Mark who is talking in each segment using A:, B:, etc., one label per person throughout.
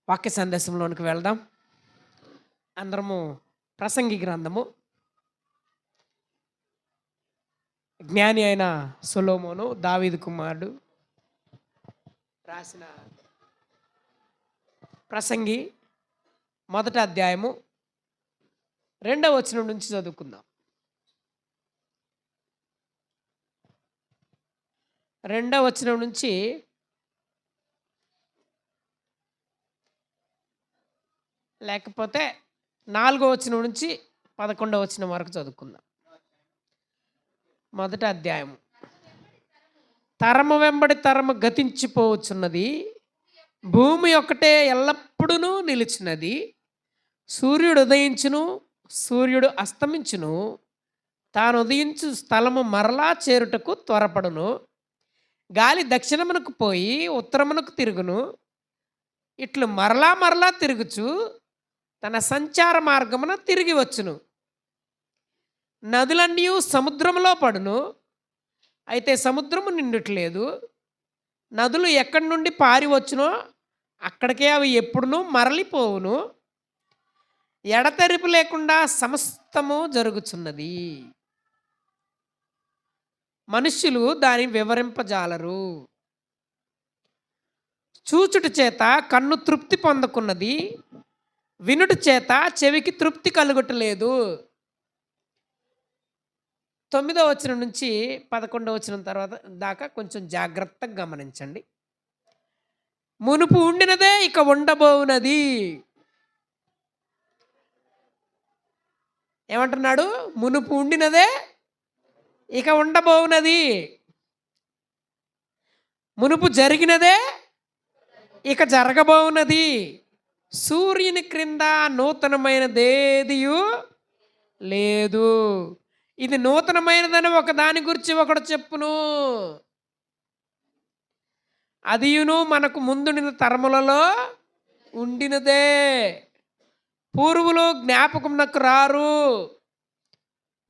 A: వాక్య సందేశంలోనికి వెళ్దాం. అందరము ప్రసంగి గ్రంథము, జ్ఞాని అయిన సొలొమోను దావీదు కుమారుడు రాసిన ప్రసంగి మొదటి అధ్యాయము 2వ వచనం నుంచి చదువుకుందాం. 2వ వచనం నుంచి లేకపోతే 4వ వచనం నుంచి 11వ వచనం వరకు చదువుకుందాం. మొదటి అధ్యాయము. తరము వెంబడి తరము గతించిపోవచ్చున్నది, భూమి ఒక్కటే ఎల్లప్పుడూ నిలిచినది. సూర్యుడు ఉదయించును, సూర్యుడు అస్తమించును, తాను ఉదయించు స్థలము మరలా చేరుటకు త్వరపడును. గాలి దక్షిణమునకు పోయి ఉత్తరమునకు తిరుగును, ఇట్లు మరలా మరలా తిరుగుచు తన సంచార మార్గమున తిరిగి వచ్చును. నదులన్నీ సముద్రములో పడును, అయితే సముద్రము నిండుట్లేదు. నదులు ఎక్కడి నుండి పారి వచ్చునో అక్కడికే అవి ఎప్పుడునూ మరలిపోవును. ఎడతెరిపి లేకుండా సమస్తము జరుగుచున్నది, మనుష్యులు దాన్ని వివరింపజాలరు. చూచుట చేత కన్ను తృప్తి పొందకున్నది, వినుట చేత చెవికి తృప్తి కలుగట్లేదు. 9వ వచనం నుంచి 11వ వచనం తర్వాత దాకా కొంచెం జాగ్రత్తగా గమనించండి. మునుపు ఉండినదే ఇక ఉండబోవునది. ఏమంటున్నాడు? మునుపు ఉండినదే ఇక ఉండబోవునది. మునుపు జరిగినదే ఇక జరగబోవునది. సూర్యుని క్రింద నూతనమైనదేదియు లేదు. ఇది నూతనమైనదని ఒక దాని గురించి ఒకడు చెప్పును, అదియును మనకు ముందుండిన తరములలో ఉండినదే. పూర్వులు జ్ఞాపకమునకు రారు,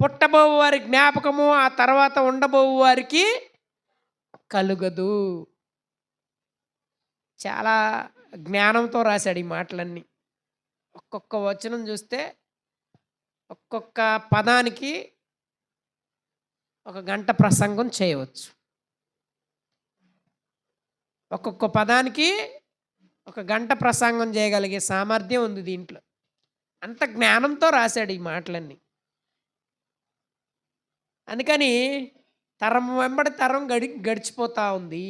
A: పుట్టబోవు వారి జ్ఞాపకము ఆ తర్వాత ఉండబోవు వారికి కలుగదు. చాలా జ్ఞానంతో రాశాడు ఈ మాటలన్నీ. ఒక్కొక్క వచనం చూస్తే ఒక్కొక్క పదానికి ఒక గంట ప్రసంగం చేయవచ్చు. ఒక్కొక్క పదానికి ఒక గంట ప్రసంగం చేయగలిగే సామర్థ్యం ఉంది దీంట్లో. అంత జ్ఞానంతో రాశాడు ఈ మాటలన్నీ. అందుకని తరం వెంబడి తరం గడిచిపోతూ ఉంది.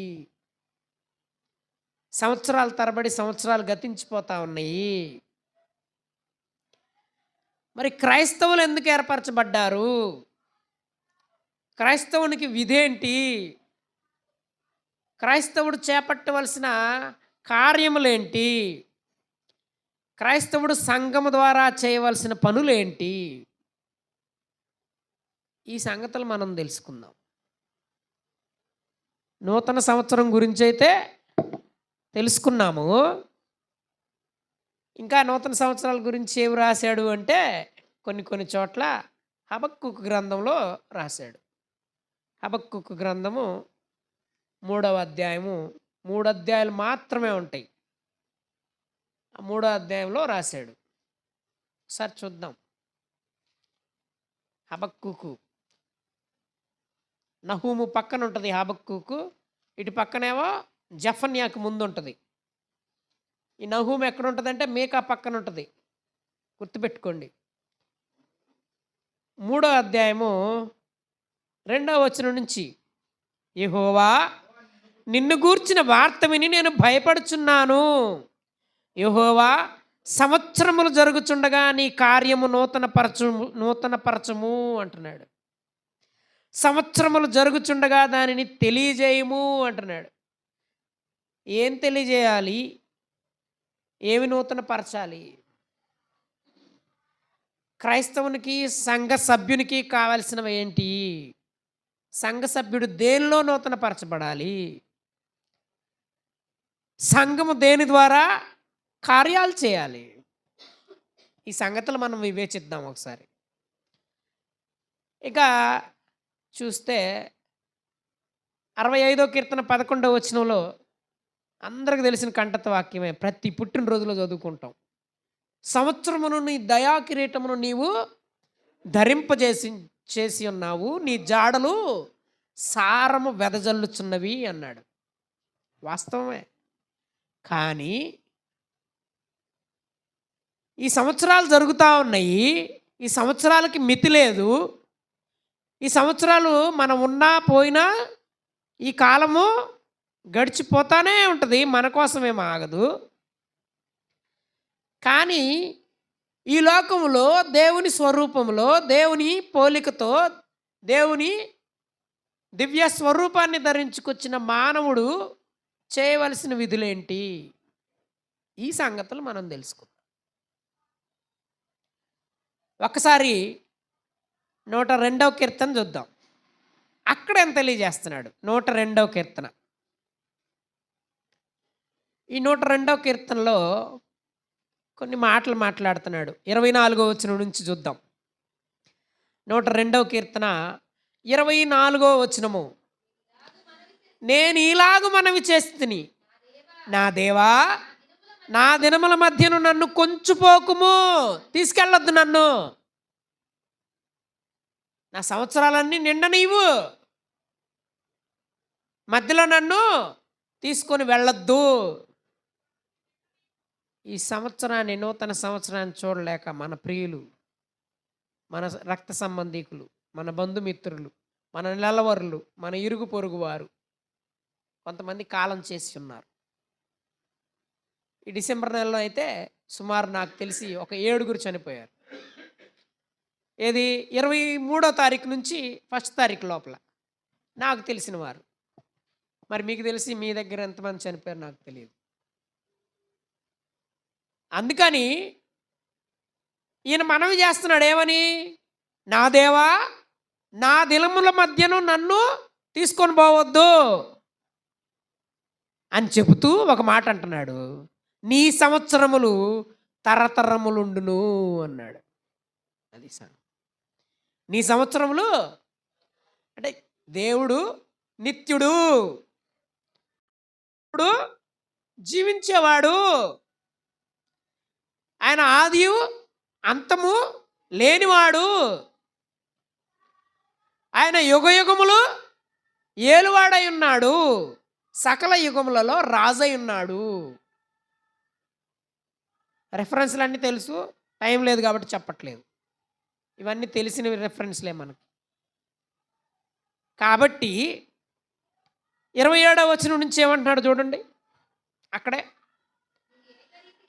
A: సంవత్సరాల తరబడి సంవత్సరాలు గతించిపోతూ ఉన్నాయి. మరి క్రైస్తవులు ఎందుకు ఏర్పరచబడ్డారు? క్రైస్తవునికి విధేంటి? క్రైస్తవుడు చేపట్టవలసిన కార్యములేంటి? క్రైస్తవుడు సంఘము ద్వారా చేయవలసిన పనులేంటి? ఈ సంగతులు మనం తెలుసుకుందాం. నూతన సంవత్సరం గురించి అయితే తెలుసుకున్నాము. ఇంకా నూతన సంవత్సరాల గురించి ఏమి రాశాడు అంటే కొన్ని చోట్ల హబక్కూకు గ్రంథంలో రాశాడు. హబక్కూకు గ్రంథము 3వ అధ్యాయము, 3 అధ్యాయాలు మాత్రమే ఉంటాయి. ఆ 3వ అధ్యాయంలో రాశాడు. ఒకసారి చూద్దాం. హబక్కూకు, నహూము పక్కన ఉంటుంది హబక్కూకు, ఇటు పక్కనేమో జఫన్యాకు ముందు ఉంటుంది. ఈ నహూము ఎక్కడ ఉంటుందంటే మీకా పక్కన ఉంటుంది, గుర్తుపెట్టుకోండి. 3వ అధ్యాయము 2వ వచనం నుంచి, యెహోవా నిన్ను గూర్చిన వార్త విని నేను భయపడుచున్నాను. యెహోవా సంవత్సరములు జరుగుచుండగా నీ కార్యము నూతనపరచము అంటున్నాడు. సంవత్సరములు జరుగుచుండగా దానిని తెలియజేయము అంటున్నాడు. ఏం తెలియజేయాలి? ఏమి నూతనపరచాలి? క్రైస్తవునికి సంఘ సభ్యునికి కావాల్సినవి ఏంటి? సంఘ సభ్యుడు దేనిలో నూతనపరచబడాలి? సంఘము దేని ద్వారా కార్యాలు చేయాలి? ఈ సంగతులు మనం వివేచిద్దాం ఒకసారి. ఇక చూస్తే 65వ కీర్తన 11వ వచనంలో అందరికి తెలిసిన కంఠత వాక్యమే. ప్రతి పుట్టినరోజులో చదువుకుంటాం. సంవత్సరమును నీ దయా కిరీటమును నీవు చేసి ఉన్నావు. నీ జాడలు సారము వెదజల్లుచున్నవి అన్నాడు. వాస్తవమే. కానీ ఈ సంవత్సరాలు జరుగుతూ ఉన్నాయి. ఈ సంవత్సరాలకి మితి లేదు. ఈ సంవత్సరాలు మనం ఉన్నా పోయినా ఈ కాలము గడిచిపోతానే ఉంటుంది. మన కోసమేం ఆగదు. కానీ ఈ లోకంలో దేవుని స్వరూపంలో, దేవుని పోలికతో, దేవుని దివ్య స్వరూపాన్ని ధరించుకొచ్చిన మానవుడు చేయవలసిన విధులేంటి? ఈ సంగతులు మనం తెలుసుకుందాం. ఒకసారి 102వ కీర్తన చూద్దాం. అక్కడ ఏం తెలియజేస్తున్నాడు? 102వ కీర్తన. ఈ 102వ కీర్తనలో కొన్ని మాటలు మాట్లాడుతున్నాడు. 24వ వచనం నుంచి చూద్దాం. 102వ కీర్తన 24వ వచనము. నేను ఇలాగు మనవి చేస్తుని, నా దేవా, నా దినముల మధ్యను నన్ను కొంచుపోకుము, తీసుకెళ్ళొద్దు నన్ను. నా సంవత్సరాలన్నీ నిండ నీవు, మధ్యలో నన్ను తీసుకొని వెళ్ళొద్దు. ఈ సంవత్సరాన్ని, నూతన సంవత్సరాన్ని చూడలేక మన ప్రియులు, మన రక్త సంబంధికులు, మన బంధుమిత్రులు, మన నెలవరులు, మన ఇరుగు పొరుగు వారు కొంతమంది కాలం చేసి ఉన్నారు. ఈ డిసెంబర్ నెలలో అయితే సుమారు నాకు తెలిసి ఒక 7 చనిపోయారు. ఏది 23వ తారీఖు నుంచి 1వ తారీఖు లోపల నాకు తెలిసిన వారు. మరి మీకు తెలిసి మీ దగ్గర ఎంతమంది చనిపోయారు నాకు తెలియదు. అందుకని ఈయన మనవి చేస్తున్నాడు ఏమని? నా దేవా, నా దినముల మధ్యను నన్ను తీసుకొని పోవద్దు అని చెబుతూ ఒక మాట అంటున్నాడు. నీ సంవత్సరములు తరతరములుండును అన్నాడు. అది నీ సంవత్సరములు అంటే దేవుడు నిత్యుడు, ఇప్పుడు జీవించేవాడు. ఆయన ఆదియు అంతము లేనివాడు. ఆయన యుగయుగములు ఏలువాడై ఉన్నాడు. సకల యుగములలో రాజై ఉన్నాడు. రెఫరెన్స్లు అన్నీ తెలుసు, టైం లేదు కాబట్టి చెప్పట్లేదు. ఇవన్నీ తెలిసిన రెఫరెన్స్లే మనకు. కాబట్టి 27వ వచనం నుంచి ఏమంటున్నాడు చూడండి. అక్కడే,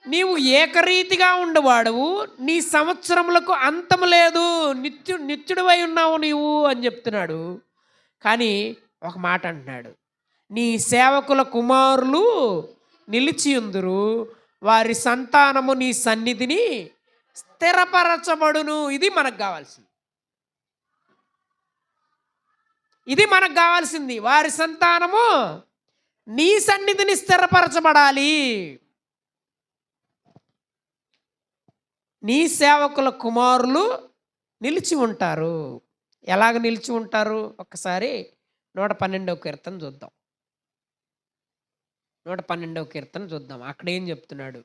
A: నీవు ఏకరీతిగా ఉండవాడవు, నీ సంవత్సరములకు అంతము లేదు, నిత్యుడివై ఉన్నావు నీవు అని చెప్తున్నాడు. కానీ ఒక మాట అంటున్నాడు, నీ సేవకుల కుమారులు నిలిచియుందురు, వారి సంతానము నీ సన్నిధిని స్థిరపరచబడును. ఇది మనకు కావాల్సింది. ఇది మనకు కావాల్సింది. వారి సంతానము నీ సన్నిధిని స్థిరపరచబడాలి. నీ సేవకుల కుమారులు నిలిచి ఉంటారు. ఎలాగ నిలిచి ఉంటారు? ఒక్కసారి 112వ కీర్తన చూద్దాం. 112వ కీర్తన చూద్దాం. అక్కడ ఏం చెప్తున్నాడు?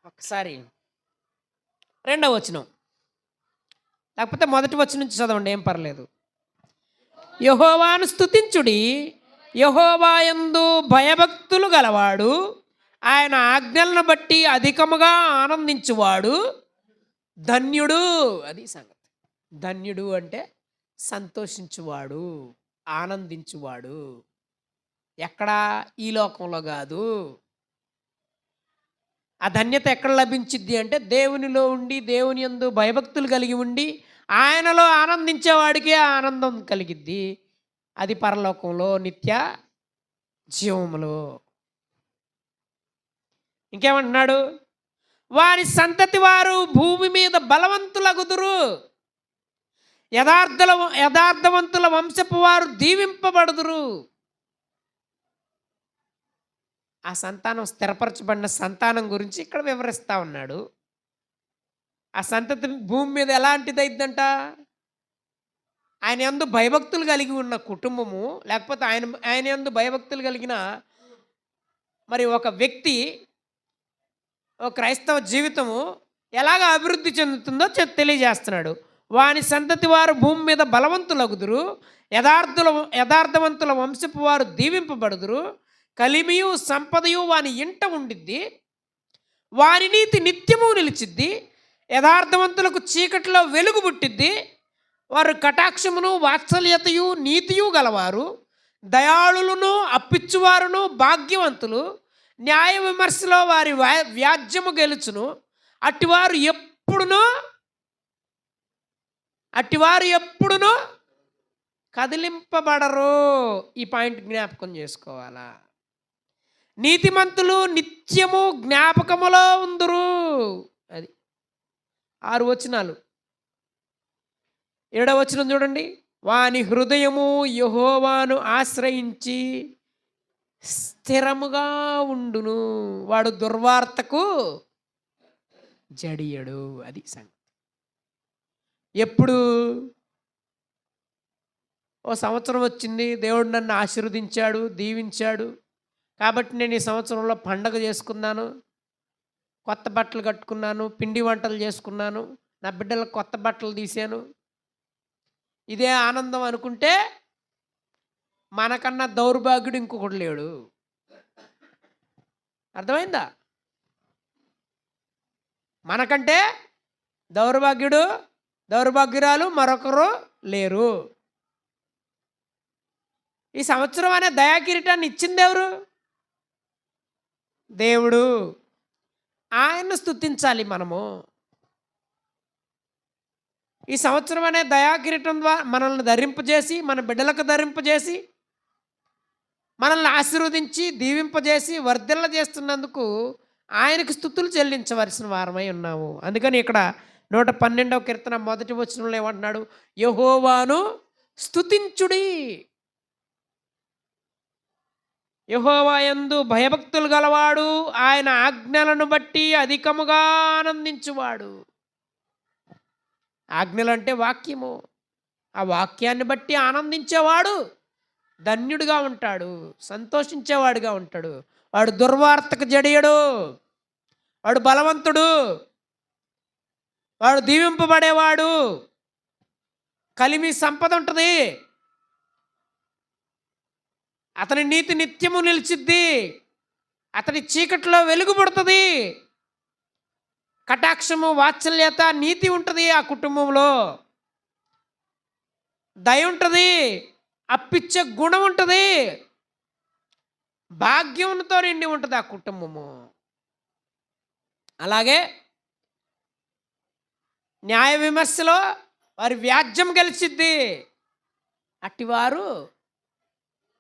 A: ఒకసారి 2వ వచనం, లేకపోతే మొదటి వచనం నుంచి చదవండి, ఏం పర్లేదు. యెహోవాను స్తుతించుడి, యెహోవా యందు భయభక్తులు గలవాడు, ఆయన ఆజ్ఞలను బట్టి అధికముగా ఆనందించువాడు ధన్యుడు. అది సంగతి. ధన్యుడు అంటే సంతోషించువాడు, ఆనందించువాడు. ఎక్కడా? ఈ లోకంలో కాదు. ఆ ధన్యత ఎక్కడ లభించిద్ది అంటే దేవునిలో ఉండి, దేవుని యందు భయభక్తులు కలిగి ఉండి ఆయనలో ఆనందించేవాడికి ఆనందం కలిగిద్ది. అది పరలోకంలో నిత్య జీవములో. ఇంకేమంటున్నాడు? వారి సంతతి వారు భూమి మీద బలవంతులగుదురు, యథార్థవంతుల వంశపు వారు దీవింపబడుదురు. ఆ సంతానం, స్థిరపరచబడిన సంతానం గురించి ఇక్కడ వివరిస్తూ ఉన్నాడు. ఆ సంతతి భూమి మీద ఎలాంటిదైద్దంట? ఆయన యందు భయభక్తులు కలిగి ఉన్న కుటుంబము, లేకపోతే ఆయన యందు భయభక్తులు కలిగిన మరి ఒక వ్యక్తి, ఒక క్రైస్తవ జీవితము ఎలాగ అభివృద్ధి చెందుతుందో తెలియజేస్తున్నాడు. వాని సంతతి వారు భూమి మీద బలవంతులగుదురు, యథార్థవంతుల వంశపు వారు దీవింపబడుదురు. కలిమియు సంపదయు వాని ఇంట ఉండిద్ది, వాని నీతి నిత్యము నిలిచిద్ది. యథార్థవంతులకు చీకటిలో వెలుగు పుట్టిద్ది. వారు కటాక్షమును వాత్సల్యతయు నీతియు గలవారు. దయాళులను అప్పిచ్చువారును భాగ్యవంతులు. న్యాయ విమర్శలో వారి వ్యాజ్యము గెలుచును. అట్టివారు ఎప్పుడునూ కదిలింపబడరు. ఈ పాయింట్ జ్ఞాపకం చేసుకోవాలా? నీతిమంతులు నిత్యము జ్ఞాపకములో ఉందురు. అది 6 వచనాలు. 7వ వచనం చూడండి. వాని హృదయము యెహోవాను ఆశ్రయించి స్థిరముగా ఉండును, వాడు దుర్వార్తకు జడియడు. అది సంగతి. ఎప్పుడు? ఓ సంవత్సరం వచ్చింది, దేవుడు నన్ను ఆశీర్వదించాడు, దీవించాడు, కాబట్టి నేను ఈ సంవత్సరంలో పండగ చేసుకున్నాను, కొత్త బట్టలు కట్టుకున్నాను, పిండి వంటలు చేసుకున్నాను, నా బిడ్డలకు కొత్త బట్టలు తీశాను, ఇదే ఆనందం అనుకుంటే మనకన్నా దౌర్భాగ్యుడు ఇంకొకడు లేడు. అర్థమైందా? మనకంటే దౌర్భాగ్యురాలు మరొకరు లేరు. ఈ సంవత్సరం అనే దయాకిరీటాన్ని ఇచ్చింది ఎవరు? దేవుడు. ఆయన్ను స్తుతించాలి మనము. ఈ సంవత్సరం అనే దయాకిరీటం ద్వారా మనల్ని ధరింపజేసి, మన బిడ్డలకు ధరింపజేసి, మనల్ని ఆశీర్వదించి దీవింపజేసి వర్ధిల్ల చేస్తున్నందుకు ఆయనకు స్తుతులు చెల్లించవలసిన వారమై ఉన్నాము. అందుకని ఇక్కడ 112వ కీర్తన 1వ వచనంలో ఏమంటున్నాడు? యెహోవాను స్తుతించుడి. యెహోవా యందు భయభక్తులు గలవాడు ఆయన ఆజ్ఞలను బట్టి అధికముగా ఆనందించువాడు. ఆజ్ఞలు అంటే వాక్యము. ఆ వాక్యాన్ని బట్టి ఆనందించేవాడు ధన్యుడిగా ఉంటాడు, సంతోషించేవాడుగా ఉంటాడు. వాడు దుర్వార్తకు జడియడు, వాడు బలవంతుడు, వాడు దీవింపబడేవాడు. కలిమి సంపద ఉంటుంది, అతని నీతి నిత్యము నిలిచిద్ది, అతని చీకట్లో వెలుగు పడుతుంది. కటాక్షము వాత్సల్యత నీతి ఉంటుంది ఆ కుటుంబంలో. దయ ఉంటుంది, అప్పిచ్చే గుణం ఉంటుంది, భాగ్యంతో నిండి ఉంటుంది ఆ కుటుంబము. అలాగే న్యాయ విమర్శలో వారి వ్యాజ్యం గెలిచిద్ది, అట్టివారు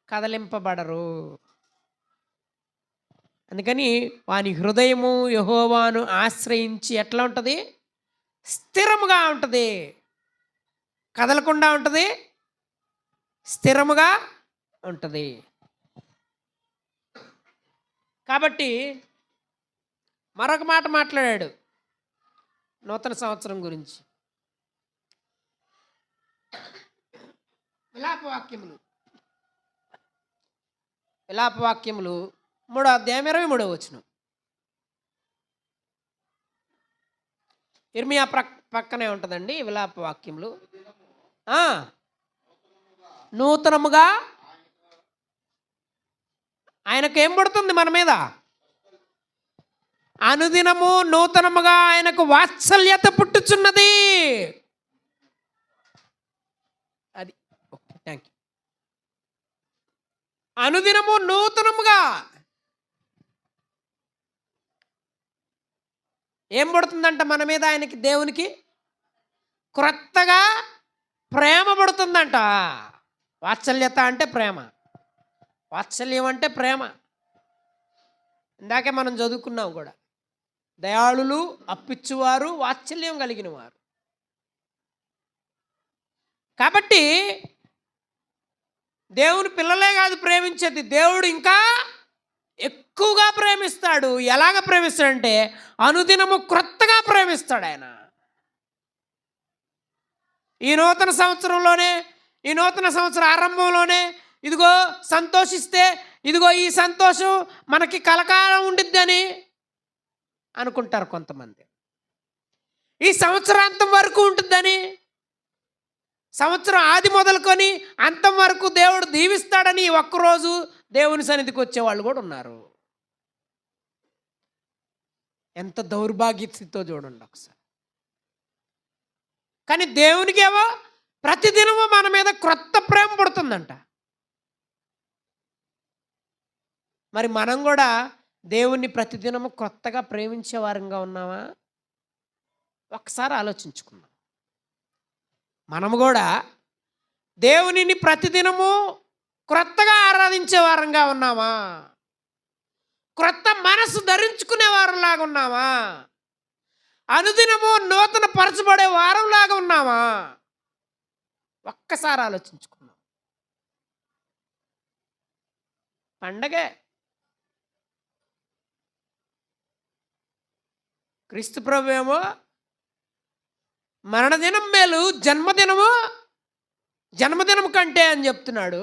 A: కదలింపబడరు. అందుకని వాని హృదయము యెహోవాను ఆశ్రయించి ఎట్లా ఉంటుంది? స్థిరముగా ఉంటుంది, కదలకుండా ఉంటుంది, స్థిరముగా ఉంటుంది. కాబట్టి మరొక మాట మాట్లాడాడు నూతన సంవత్సరం గురించి. విలాపవాక్యములు 3వ అధ్యాయం 23వ వచనం. ఇర్మియా పక్కనే ఉంటుందండి విలాపవాక్యములు. నూతనముగా ఆయనకు ఏం పడుతుంది మన మీద? అనుదినము నూతనముగా ఆయనకు వాత్సల్యత పుట్టుచున్నది. అది ఓకే, థ్యాంక్ యూ. అనుదినము నూతనముగా ఏం పడుతుందంట మన మీద? ఆయనకి, దేవునికి క్రొత్తగా ప్రేమ పడుతుందంట. వాత్సల్యత అంటే ప్రేమ, వాత్సల్యం అంటే ప్రేమ. ఇందాకే మనం చదువుకున్నాం కూడా. దయాళులు, అప్పిచ్చువారు, వాత్సల్యం కలిగిన వారు. కాబట్టి దేవుని పిల్లలే కాదు ప్రేమించేది, దేవుడు ఇంకా ఎక్కువగా ప్రేమిస్తాడు. ఎలాగ ప్రేమిస్తాడంటే అనుదినము క్రొత్తగా ప్రేమిస్తాడు ఆయన. ఈ నూతన సంవత్సరంలోనే, ఈ నూతన సంవత్సర ఆరంభంలోనే ఇదిగో సంతోషిస్తే ఇదిగో ఈ సంతోషం మనకి కలకాలం ఉండిద్దని అనుకుంటారు కొంతమంది. ఈ సంవత్సరాంతం వరకు ఉంటుందని, సంవత్సరం ఆది మొదలుకొని అంతం వరకు దేవుడు దీవిస్తాడని ఈ ఒక్కరోజు దేవుని సన్నిధికి వచ్చేవాళ్ళు కూడా ఉన్నారు. ఎంత దౌర్భాగ్య స్థితితో చూడండి ఒకసారి. కానీ దేవునికేమో ప్రతిదినము మన మీద క్రొత్త ప్రేమ పుడుతుందంట. మరి మనం కూడా దేవుణ్ణి ప్రతిదినము కొత్తగా ప్రేమించే వారంగా ఉన్నామా? ఒకసారి ఆలోచించుకుందాం. మనము కూడా దేవునిని ప్రతిదినము క్రొత్తగా ఆరాధించే వారంగా ఉన్నామా? క్రొత్త మనసు ధరించుకునే వారంలాగా ఉన్నామా? అనుదినము నూతన పరచబడే వారంలాగా ఉన్నామా? ఒక్కసారి ఆలోచించుకుందాం. పండగే క్రీస్తు ప్రభు ఏమో మరణదినం మేలు జన్మదినం కంటే అని చెప్తున్నాడు.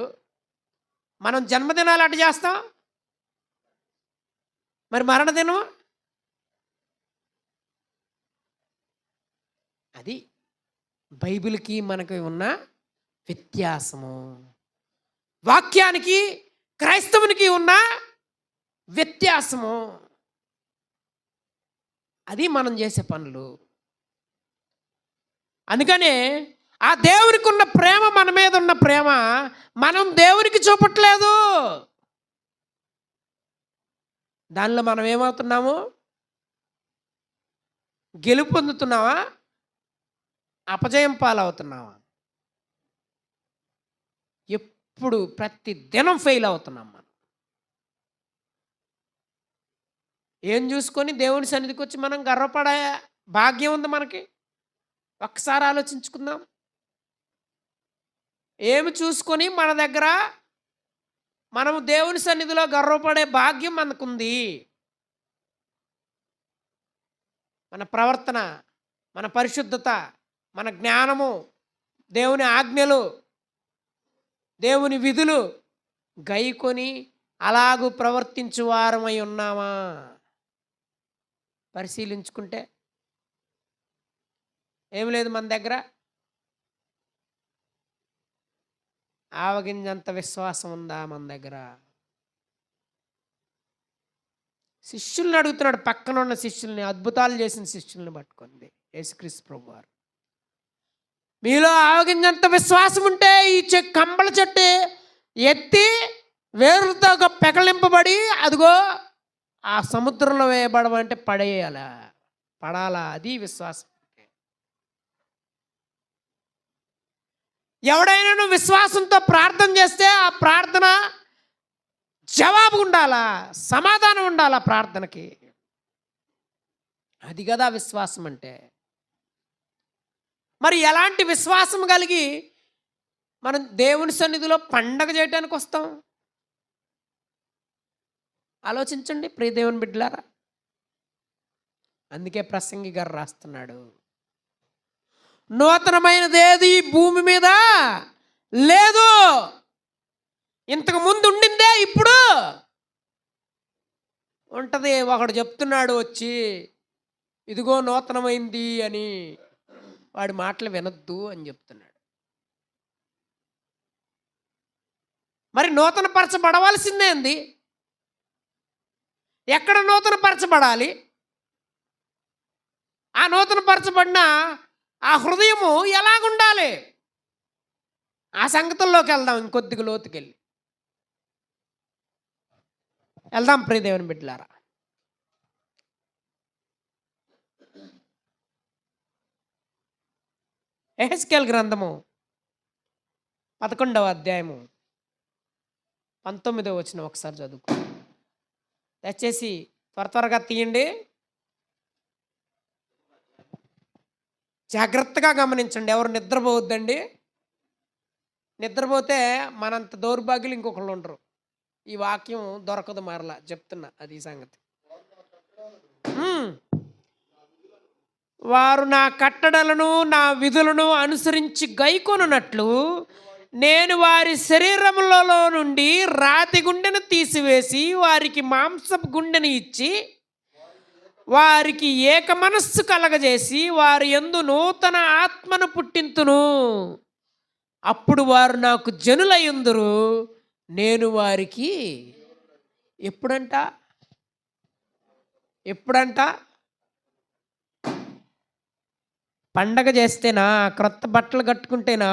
A: మనం జన్మదినాలు అటు చేస్తాం, మరి మరణదినం అది బైబిల్కి మనకి ఉన్న వ్యత్యాసము, వాక్యానికి క్రైస్తవునికి ఉన్న వ్యత్యాసము. అది మనం చేసే పనులు. అందుకనే ఆ దేవునికి ఉన్న ప్రేమ, మన మీద ఉన్న ప్రేమ మనం దేవునికి చూపట్లేదు. దానిలో మనం ఏమవుతున్నాము? గెలుపు పొందుతున్నావా? అపజయం పాలవుతున్నావా? ఎప్పుడు ప్రతి దినం ఫెయిల్ అవుతున్నాం మనం. ఏం చూసుకొని దేవుని సన్నిధికి వచ్చి మనం గర్వపడే భాగ్యం ఉంది మనకి? ఒక్కసారి ఆలోచించుకుందాం. ఏమి చూసుకొని మన దగ్గర మనము దేవుని సన్నిధిలో గర్వపడే భాగ్యం మనకుంది? మన ప్రవర్తన, మన పరిశుద్ధత, మన జ్ఞానము, దేవుని ఆజ్ఞలు, దేవుని విధులు గైకొని అలాగూ ప్రవర్తించు వారమై ఉన్నామా? పరిశీలించుకుంటే ఏం లేదు మన దగ్గర. ఆవగింజంత విశ్వాసం ఉందా మన దగ్గర? శిష్యుల్ని అడుగుతున్నాడు, పక్కన ఉన్న శిష్యుల్ని, అద్భుతాలు చేసిన శిష్యుల్ని పట్టుకుంది యేసుక్రీస్తు ప్రభువారు. మీలో ఆవగింజంత విశ్వాసం ఉంటే ఈ కంబళ చెట్టు ఎత్తి వేరులతో పెకలింపబడి అదిగో ఆ సముద్రంలో వేయబడమంటే పడాలా? అది విశ్వాసం. ఎవడైనా విశ్వాసంతో ప్రార్థన చేస్తే ఆ ప్రార్థన జవాబు ఉండాలా, సమాధానం ఉండాలా ప్రార్థనకి. అది కదా విశ్వాసం అంటే. మరి ఎలాంటి విశ్వాసం కలిగి మనం దేవుని సన్నిధిలో పండగ చేయడానికి వస్తాం? ఆలోచించండి ప్రియ దేవుని బిడ్డలారా. అందుకే ప్రసంగి గారు రాస్తున్నాడు, నూతనమైనది ఏది భూమి మీద లేదు, ఇంతకు ముందు ఉండిందే ఇప్పుడు ఉంటుంది. ఒకడు చెప్తున్నాడు వచ్చి ఇదిగో నూతనమైంది అని, వాడి మాటలు వినొద్దు అని చెప్తున్నాడు. మరి నూతన పరచబడవలసిందే అంది. ఎక్కడ నూతన పరచబడాలి? ఆ నూతన పరచబడిన ఆ హృదయము ఎలాగుండాలి? ఆ సంగతుల్లోకి వెళ్దాం, ఇంకొద్దిగా లోతుకెళ్ళి వెళ్దాం ప్రియ దేవుని బిడ్డలారా. యెహెజ్కేలు గ్రంథము 11వ అధ్యాయము 19వ వచనం ఒకసారి చదువుకో. దయచేసి త్వరగా తీయండి, జాగ్రత్తగా గమనించండి. ఎవరు నిద్రపోవద్దండి. నిద్రపోతే మనంత దౌర్భాగ్యులు ఇంకొకళ్ళు ఉండరు. ఈ వాక్యం దొరకదు మరలా, చెప్తున్నా అది సంగతి. వారు నా కట్టడలను నా విధులను అనుసరించి గైకొనున్నట్లు నేను వారి శరీరములలో నుండి రాతి గుండెను తీసివేసి వారికి మాంసపు గుండెని ఇచ్చి వారికి ఏక మనస్సు కలగజేసి వారి యందు నూతన ఆత్మను పుట్టింతును. అప్పుడు వారు నాకు జనులయ్యుందురు, నేను వారికి ఎప్పుడంట ఎప్పుడంట పండగ చేస్తేనా, క్రొత్త బట్టలు కట్టుకుంటేనా,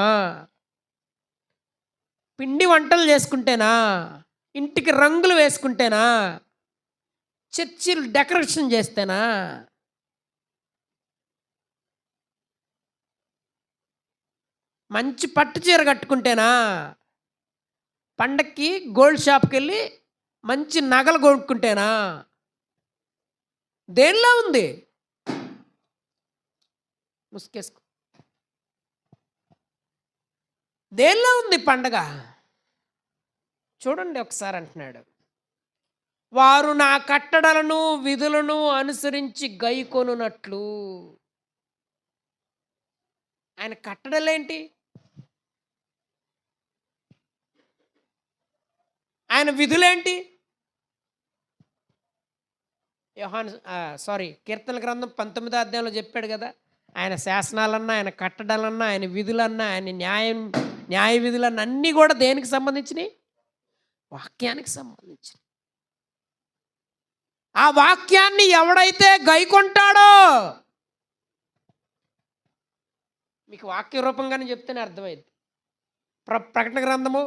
A: పిండి వంటలు చేసుకుంటేనా, ఇంటికి రంగులు వేసుకుంటేనా, చర్చిలు డెకరేషన్ చేస్తేనా, మంచి పట్టు చీర కట్టుకుంటేనా, పండక్కి గోల్డ్ షాప్కి వెళ్ళి మంచి నగలు కొనుక్కుంటేనా, దేనిలో ఉంది? ముసుకేసుకో. దేనిలో ఉంది పండగ? చూడండి ఒకసారి అంటున్నాడు, వారు నా కట్టడలను విధులను అనుసరించి గైకొనున్నట్లు. ఆయన కట్టడలేంటి? ఆయన విధులేంటి? కీర్తన గ్రంథం 19వ అధ్యాయంలో చెప్పాడు కదా, ఆయన శాసనాలన్నా, ఆయన కట్టడాలన్నా, ఆయన విధులన్నా, ఆయన న్యాయ విధులన్నా అన్నీ కూడా దేనికి సంబంధించినవి? వాక్యానికి సంబంధించి. ఆ వాక్యాన్ని ఎవడైతే గైకొంటాడో, మీకు వాక్య రూపంగానే చెప్తేనే అర్థమైంది. ప్రకటన గ్రంథము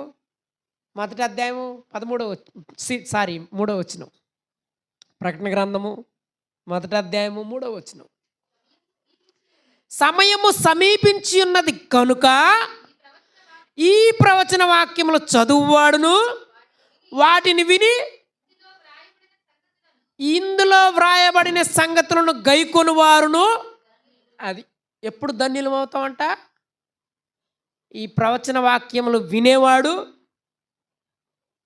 A: 1వ అధ్యాయము 3వ వచనం. ప్రకటన గ్రంథము 1వ అధ్యాయము 3వ వచనం. సమయము సమీపించి ఉన్నది కనుక ఈ ప్రవచన వాక్యములు చదువువాడును వాటిని విని ఇందులో వ్రాయబడిన సంగతులను గైకొను వారును. అది ఎప్పుడు ధన్యులం అవుతామంట? ఈ ప్రవచన వాక్యములు వినేవాడు,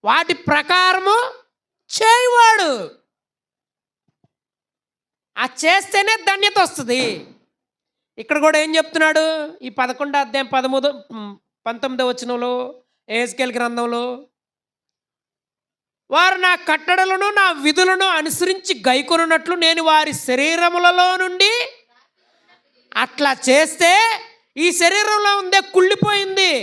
A: వాటి ప్రకారము చేయవాడు. ఆ చేస్తేనే ధన్యత వస్తుంది. ఇక్కడ కూడా ఏం చెప్తున్నాడు? ఈ 11వ అధ్యాయం 19వ వచనంలో, యెహెజ్కేలు గ్రంథంలో, వారు నా కట్టడలను నా విధులను అనుసరించి గైకొనున్నట్లు నేను వారి శరీరములలో నుండి అట్లా చేస్తే, ఈ శరీరంలో ఉందే కుళ్ళిపోయింది,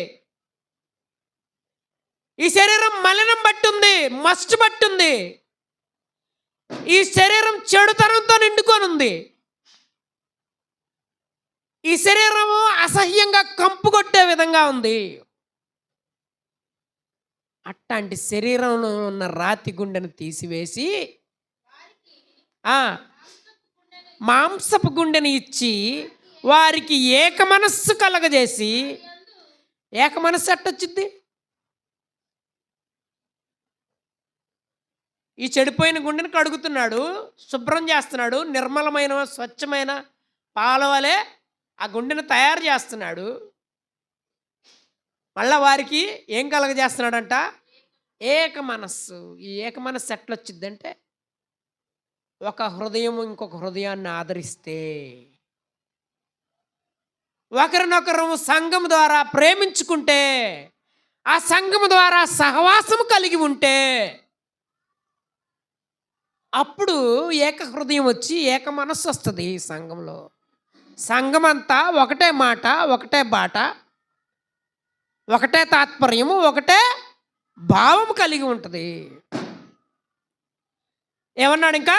A: ఈ శరీరం మలినం పట్టుంది, మస్ట్ పట్టుంది, ఈ శరీరం చెడుతనంతో నిండుకొని ఉంది, ఈ శరీరము అసహ్యంగా కంపు కొట్టే విధంగా ఉంది. అట్లాంటి శరీరంలో ఉన్న రాతి గుండెను తీసివేసి మాంసపు గుండెని ఇచ్చి వారికి ఏక మనస్సు కలగజేసి. ఏక మనస్సు ఎట్టొచ్చింది? ఈ చెడిపోయిన గుండెని కడుగుతున్నాడు, శుభ్రం చేస్తున్నాడు, నిర్మలమైన స్వచ్ఛమైన పాల వలె ఆ గుండెను తయారు చేస్తున్నాడు. మళ్ళా వారికి ఏం కలగజేస్తున్నాడంట? ఏక మనస్సు. ఈ ఏక మనస్సు ఎట్లొచ్చిద్దంటే, ఒక హృదయం ఇంకొక హృదయాన్ని ఆదరిస్తే, ఒకరినొకరు సంఘం ద్వారా ప్రేమించుకుంటే, ఆ సంఘం ద్వారా సహవాసం కలిగి ఉంటే, అప్పుడు ఏక హృదయం వచ్చి ఏక మనస్సు వస్తుంది. ఈ సంఘంలో సంఘం అంతా ఒకటే మాట, ఒకటే బాట, ఒకటే తాత్పర్యము, ఒకటే భావం కలిగి ఉంటుంది. ఏమన్నాడు ఇంకా?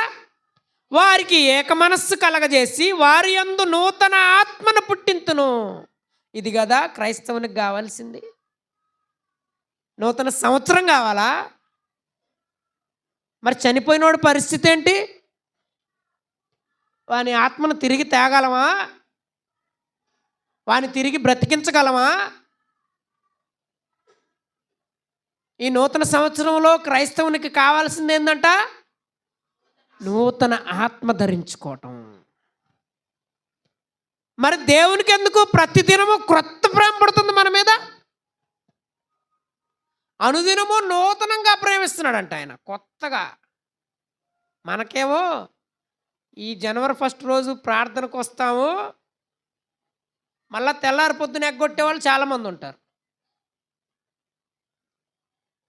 A: వారికి ఏక మనస్సు కలగజేసి వారి యందు నూతన ఆత్మను పుట్టింతును. ఇది కదా క్రైస్తవునికి కావాల్సింది. నూతన సంవత్సరం కావాలా? మరి చనిపోయినోడు పరిస్థితి ఏంటి? వాని ఆత్మను తిరిగి తేగలమా? వాని తిరిగి బ్రతికించగలమా? ఈ నూతన సంవత్సరంలో క్రైస్తవునికి కావాల్సింది ఏంటంట? నూతన ఆత్మ ధరించుకోవటం. మరి దేవునికి ఎందుకు ప్రతిదినము క్రొత్త ప్రేమ పడుతుంది మన మీద? అనుదినము నూతనంగా ప్రేమిస్తున్నాడంట ఆయన, కొత్తగా. మనకేమో ఈ జనవరి 1 రోజు ప్రార్థనకు వస్తాము, మళ్ళా తెల్లారి పొద్దున ఎగ్గొట్టేవాళ్ళు చాలామంది ఉంటారు.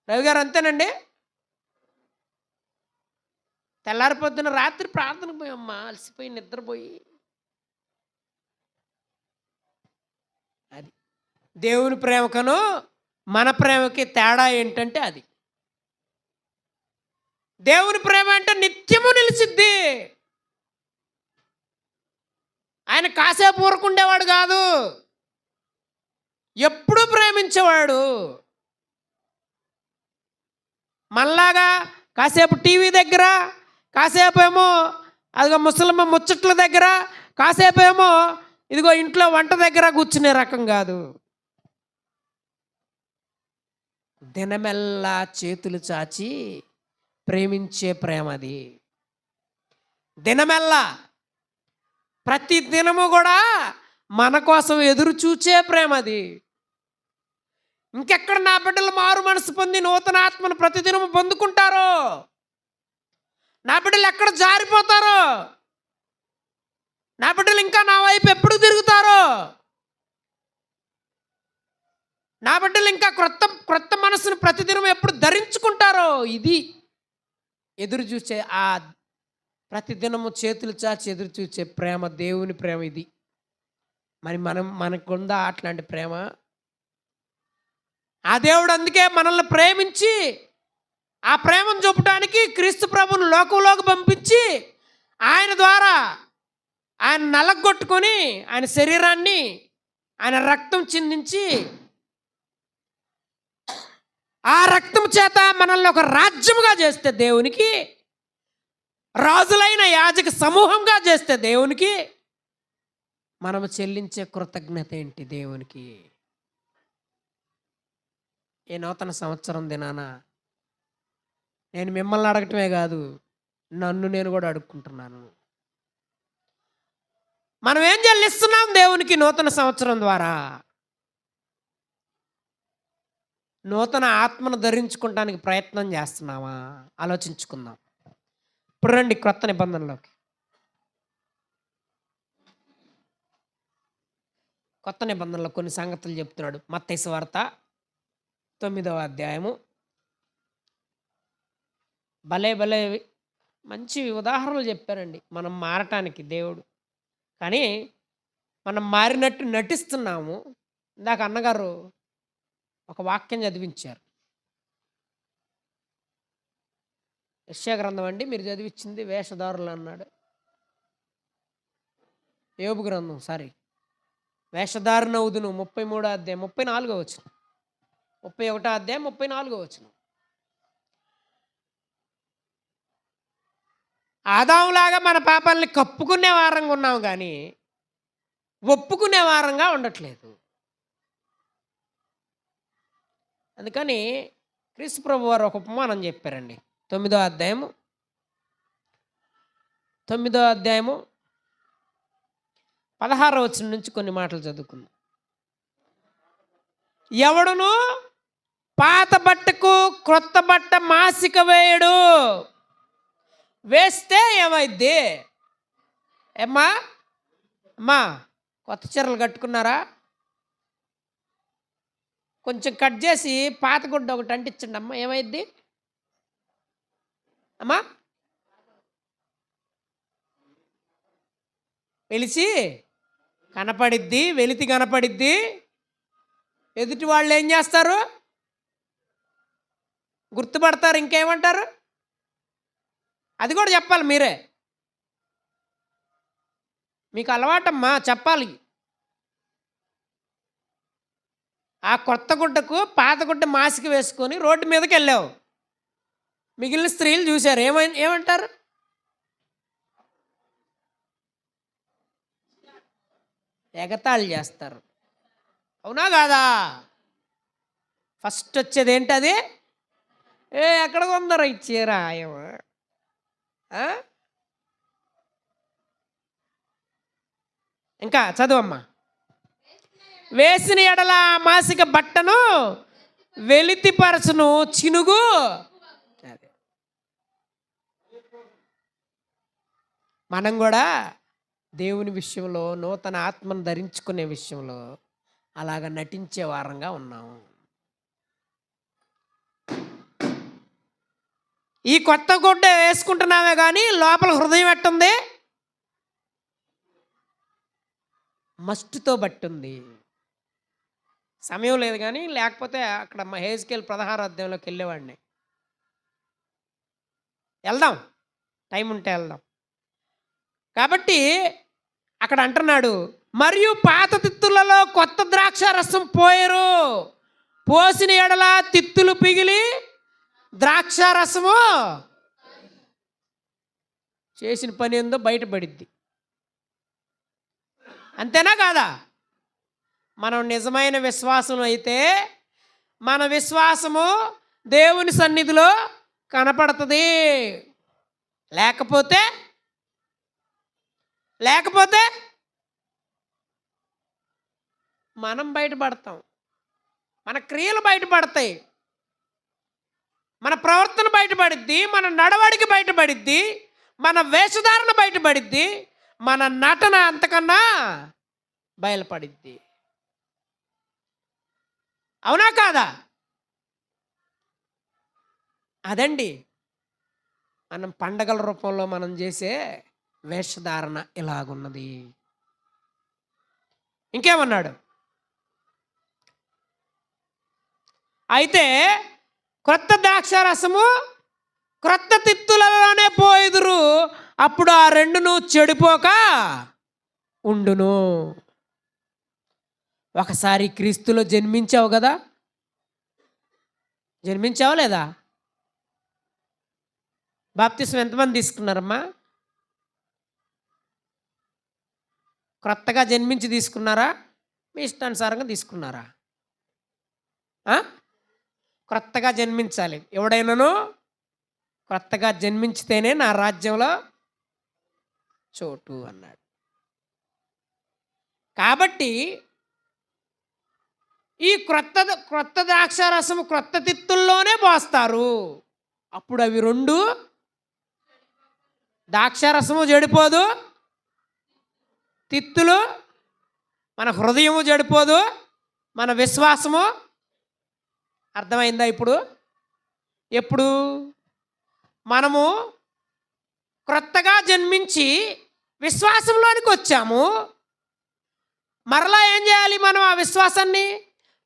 A: రవి గారు అంతేనండి? తెల్లారి పొద్దున రాత్రి ప్రార్థనకు పోయమ్మా, అలసిపోయి నిద్రపోయి. అది దేవుని ప్రేమకను మన ప్రేమకి తేడా ఏంటంటే అది. దేవుని ప్రేమ అంటే నిత్యము నిలిచిద్ది. ఆయన కాసేపు ఊరుకుండేవాడు కాదు, ఎప్పుడూ ప్రేమించేవాడు. మనలాగా కాసేపు టీవీ దగ్గర, కాసేపు ఏమో అదిగో ముసలమ్మ ముచ్చట్ల దగ్గర, కాసేపు ఏమో ఇదిగో ఇంట్లో వంట దగ్గర కూర్చునే రకం కాదు. దినమెల్లా చేతులు చాచి ప్రేమించే ప్రేమ అది. దినమెల్లా ప్రతి దినము కూడా మన కోసం ఎదురు చూచే ప్రేమ అది. ఇంకెక్కడ నా బిడ్డలు మారు మనసు పొంది నూతన ఆత్మను ప్రతిదినము పొందుకుంటారో, నా బిడ్డలు ఎక్కడ జారిపోతారో, నా బిడ్డలు ఇంకా నా వైపు ఎప్పుడు తిరుగుతారో, నా బిడ్డలు ఇంకా క్రొత్త క్రొత్త మనసును ప్రతిదినం ఎప్పుడు ధరించుకుంటారో, ఇది ఎదురు చూసే ఆ ప్రతిదినము చేతులు చాచి ఎదురు చూసే ప్రేమ దేవుని ప్రేమ ఇది. మరి మనకుందా అట్లాంటి ప్రేమ? ఆ దేవుడు అందుకే మనల్ని ప్రేమించి ఆ ప్రేమను చూపడానికి క్రీస్తు ప్రభువును లోకంలోకి పంపించి ఆయన ద్వారా ఆయన నలగొట్టుకొని ఆయన శరీరాన్ని ఆయన రక్తం చిందించి ఆ రక్తం చేత మనల్ని ఒక రాజ్యముగా చేస్తే దేవునికి, రాజులైన యాజక సమూహంగా చేస్తే దేవునికి, మనము చెల్లించే కృతజ్ఞత ఏంటి దేవునికి? ఈ నూతన సంవత్సరం దినాన నేను మిమ్మల్ని అడగటమే కాదు, నన్ను నేను కూడా అడుక్కుంటున్నాను. మనం ఏం చెల్లిస్తున్నాం దేవునికి నూతన సంవత్సరం ద్వారా? నూతన ఆత్మను ధరించుకోవడానికి ప్రయత్నం చేస్తున్నామా? ఆలోచించుకుందాం. ఇప్పుడు రండి క్రొత్త నిబంధనలోకి. కొత్త నిబంధనలో కొన్ని సంగతులు చెప్తున్నాడు. మత్తయి సువార్త 9వ అధ్యాయము. భలే భలే మంచి ఉదాహరణలు చెప్పారండి మనం మారటానికి దేవుడు. కానీ మనం మారినట్టు నటిస్తున్నాము. ఇందాక అన్నగారు ఒక వాక్యం చదివించారు. యెషయా గ్రంథం అండి మీరు చదివించింది, వేషధారులు అన్నాడు. యోబు గ్రంథం, వేషధారునవుదును 33వ అధ్యాయం 34వ వచనం, 31వ అధ్యాయం 34వ వచనం. ఆదాములాగా మన పాపాలని కప్పుకునే వారంగా ఉన్నాం కానీ ఒప్పుకునే వారంగా ఉండట్లేదు. అందుకని క్రీస్తు ప్రభు వారు ఒక ఉపమానం చెప్పారండి. 9వ అధ్యాయము 16వ వచనం నుంచి కొన్ని మాటలు చదువుకుందాం. ఎవడును పాత బట్టకు క్రొత్త బట్ట మాసిక వేయడు, వేస్తే ఏమైద్ది? అమ్మా కొత్త చీరలు కట్టుకున్నారా? కొంచెం కట్ చేసి పాత గుడ్డ ఒకటి అంటించండి అమ్మ, ఏమైద్ది అమ్మా? వెలిసి కనపడిద్ది, వెలితి కనపడిద్ది. ఎదుటి వాళ్ళు ఏం చేస్తారు? గుర్తుపడతారు. ఇంకేమంటారు? అది కూడా చెప్పాలి మీరే. మీకు అలవాటమ్మా చెప్పాలి. ఆ కొత్త గుడ్డకు పాత గుడ్డ మాసిక వేసుకొని రోడ్డు మీదకి వెళ్ళావు, మిగిలిన స్త్రీలు చూశారు, ఏమంటారు? ఎగతాళి చేస్తారు. అవునా కాదా? ఫస్ట్ వచ్చేది ఏంటది? ఎక్కడ కొందరు ఇచ్చారా? ఇంకా చదువమ్మా. వేసిన ఎడల మాసిక బట్టను వెలితిపరచును, చినుగు మనం కూడా దేవుని విషయంలో నూతన ఆత్మను ధరించుకునే విషయంలో అలాగ నటించే వారంగా ఉన్నాము. ఈ కొత్త గుడ్డ వేసుకుంటున్నామే కానీ లోపల హృదయం ఎట్టుంది? మస్టుతో బట్టుంది. సమయం లేదు కానీ లేకపోతే అక్కడ హెజ్కేలు 16 అధ్యాయంలోకి వెళ్ళేవాడిని. వెళ్దాం, టైం ఉంటే వెళ్దాం. కాబట్టి అక్కడ అంటున్నాడు, మరియు పాత తిత్తులలో కొత్త ద్రాక్ష రసం పోయరు, పోసిన ఎడల తిత్తులు పిగిలి ద్రాక్ష రసము చేసిన పని ఏందో బయటపడిద్ది. అంతేనా కాదా? మనం నిజమైన విశ్వాసం అయితే మన విశ్వాసము దేవుని సన్నిధిలో కనపడుతుంది. లేకపోతే మనం బయటపడతాం, మన క్రియలు బయటపడతాయి, మన ప్రవర్తన బయటపడిద్ది, మన నడవడికి బయటపడిద్ది, మన వేషధారణ బయటపడిద్ది, మన నటన అంతకన్నా బయలుపడిద్ది. అవునా కాదా? అదండి మనం పండగల రూపంలో మనం చేసే వేషధారణ ఇలాగున్నది. ఇంకేమన్నాడు? అయితే క్రొత్త ద్రాక్షారసము క్రొత్త తిత్తులలోనే పోయిదురు, అప్పుడు ఆ రెండును చెడిపోక ఉండును. ఒకసారి క్రీస్తులో జన్మించావు కదా, జన్మించావా లేదా? బాప్తిస్మం ఎంతమంది తీసుకున్నారమ్మా? క్రొత్తగా జన్మించి తీసుకున్నారా? మీ ఇష్టానుసారంగా తీసుకున్నారా? క్రొత్తగా జన్మించాలి. ఎవడైనాను క్రొత్తగా జన్మించితేనే నా రాజ్యంలో చోటు అన్నాడు. కాబట్టి ఈ క్రొత్త ద్రాక్షారసము క్రొత్త తిత్తుల్లోనే పోస్తారు. అప్పుడు అవి రెండు, ద్రాక్షారసము చెడిపోదు, తిత్తులు, మన హృదయము చెడిపోదు, మన విశ్వాసము. అర్థమైందా ఇప్పుడు? ఎప్పుడు మనము క్రొత్తగా జన్మించి విశ్వాసంలోనికి వచ్చాము, మరలా ఏం చేయాలి? మనం ఆ విశ్వాసాన్ని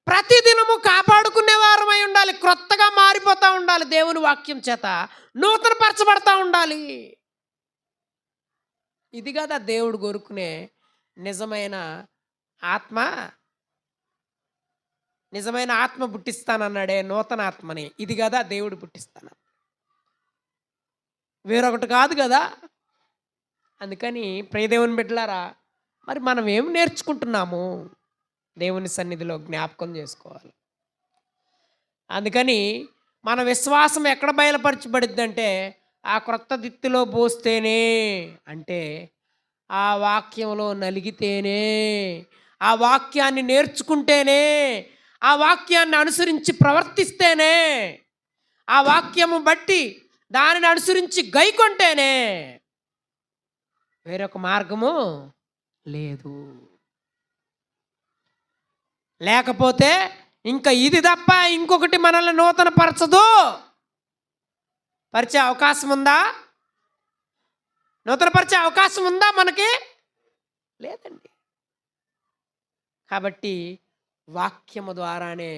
A: ప్రతిదినము కాపాడుకునే వారమై ఉండాలి. క్రొత్తగా మారిపోతూ ఉండాలి, దేవుని వాక్యం చేత నూతనపరచబడతా ఉండాలి. ఇది కదా దేవుడు కోరుకునే నిజమైన ఆత్మ. నిజమైన ఆత్మ పుట్టిస్తానన్నాడే, నూతన ఆత్మని. ఇది కదా దేవుడు పుట్టిస్తాను, వేరొకటి కాదు కదా. అందుకని ప్రియ దేవుని బిడ్డలారా, మరి మనం ఏం నేర్చుకుంటున్నాము దేవుని సన్నిధిలో జ్ఞాపకం చేసుకోవాలి. అందుకని మన విశ్వాసం ఎక్కడ బయలుపరచబడిద్దంటే ఆ క్రొత్త దిత్తులో పోస్తేనే, అంటే ఆ వాక్యంలో నలిగితేనే, ఆ వాక్యాన్ని నేర్చుకుంటేనే, ఆ వాక్యాన్ని అనుసరించి ప్రవర్తిస్తేనే, ఆ వాక్యము బట్టి దానిని అనుసరించి గైకొంటేనే వేరొక మార్గము లేదు. లేకపోతే ఇంకా ఇది తప్ప ఇంకొకటి మనల్ని నూతన పరచదు. పరిచే అవకాశం ఉందా? నూతన పరిచే అవకాశం ఉందా మనకి? లేదండి. కాబట్టి వాక్యము ద్వారానే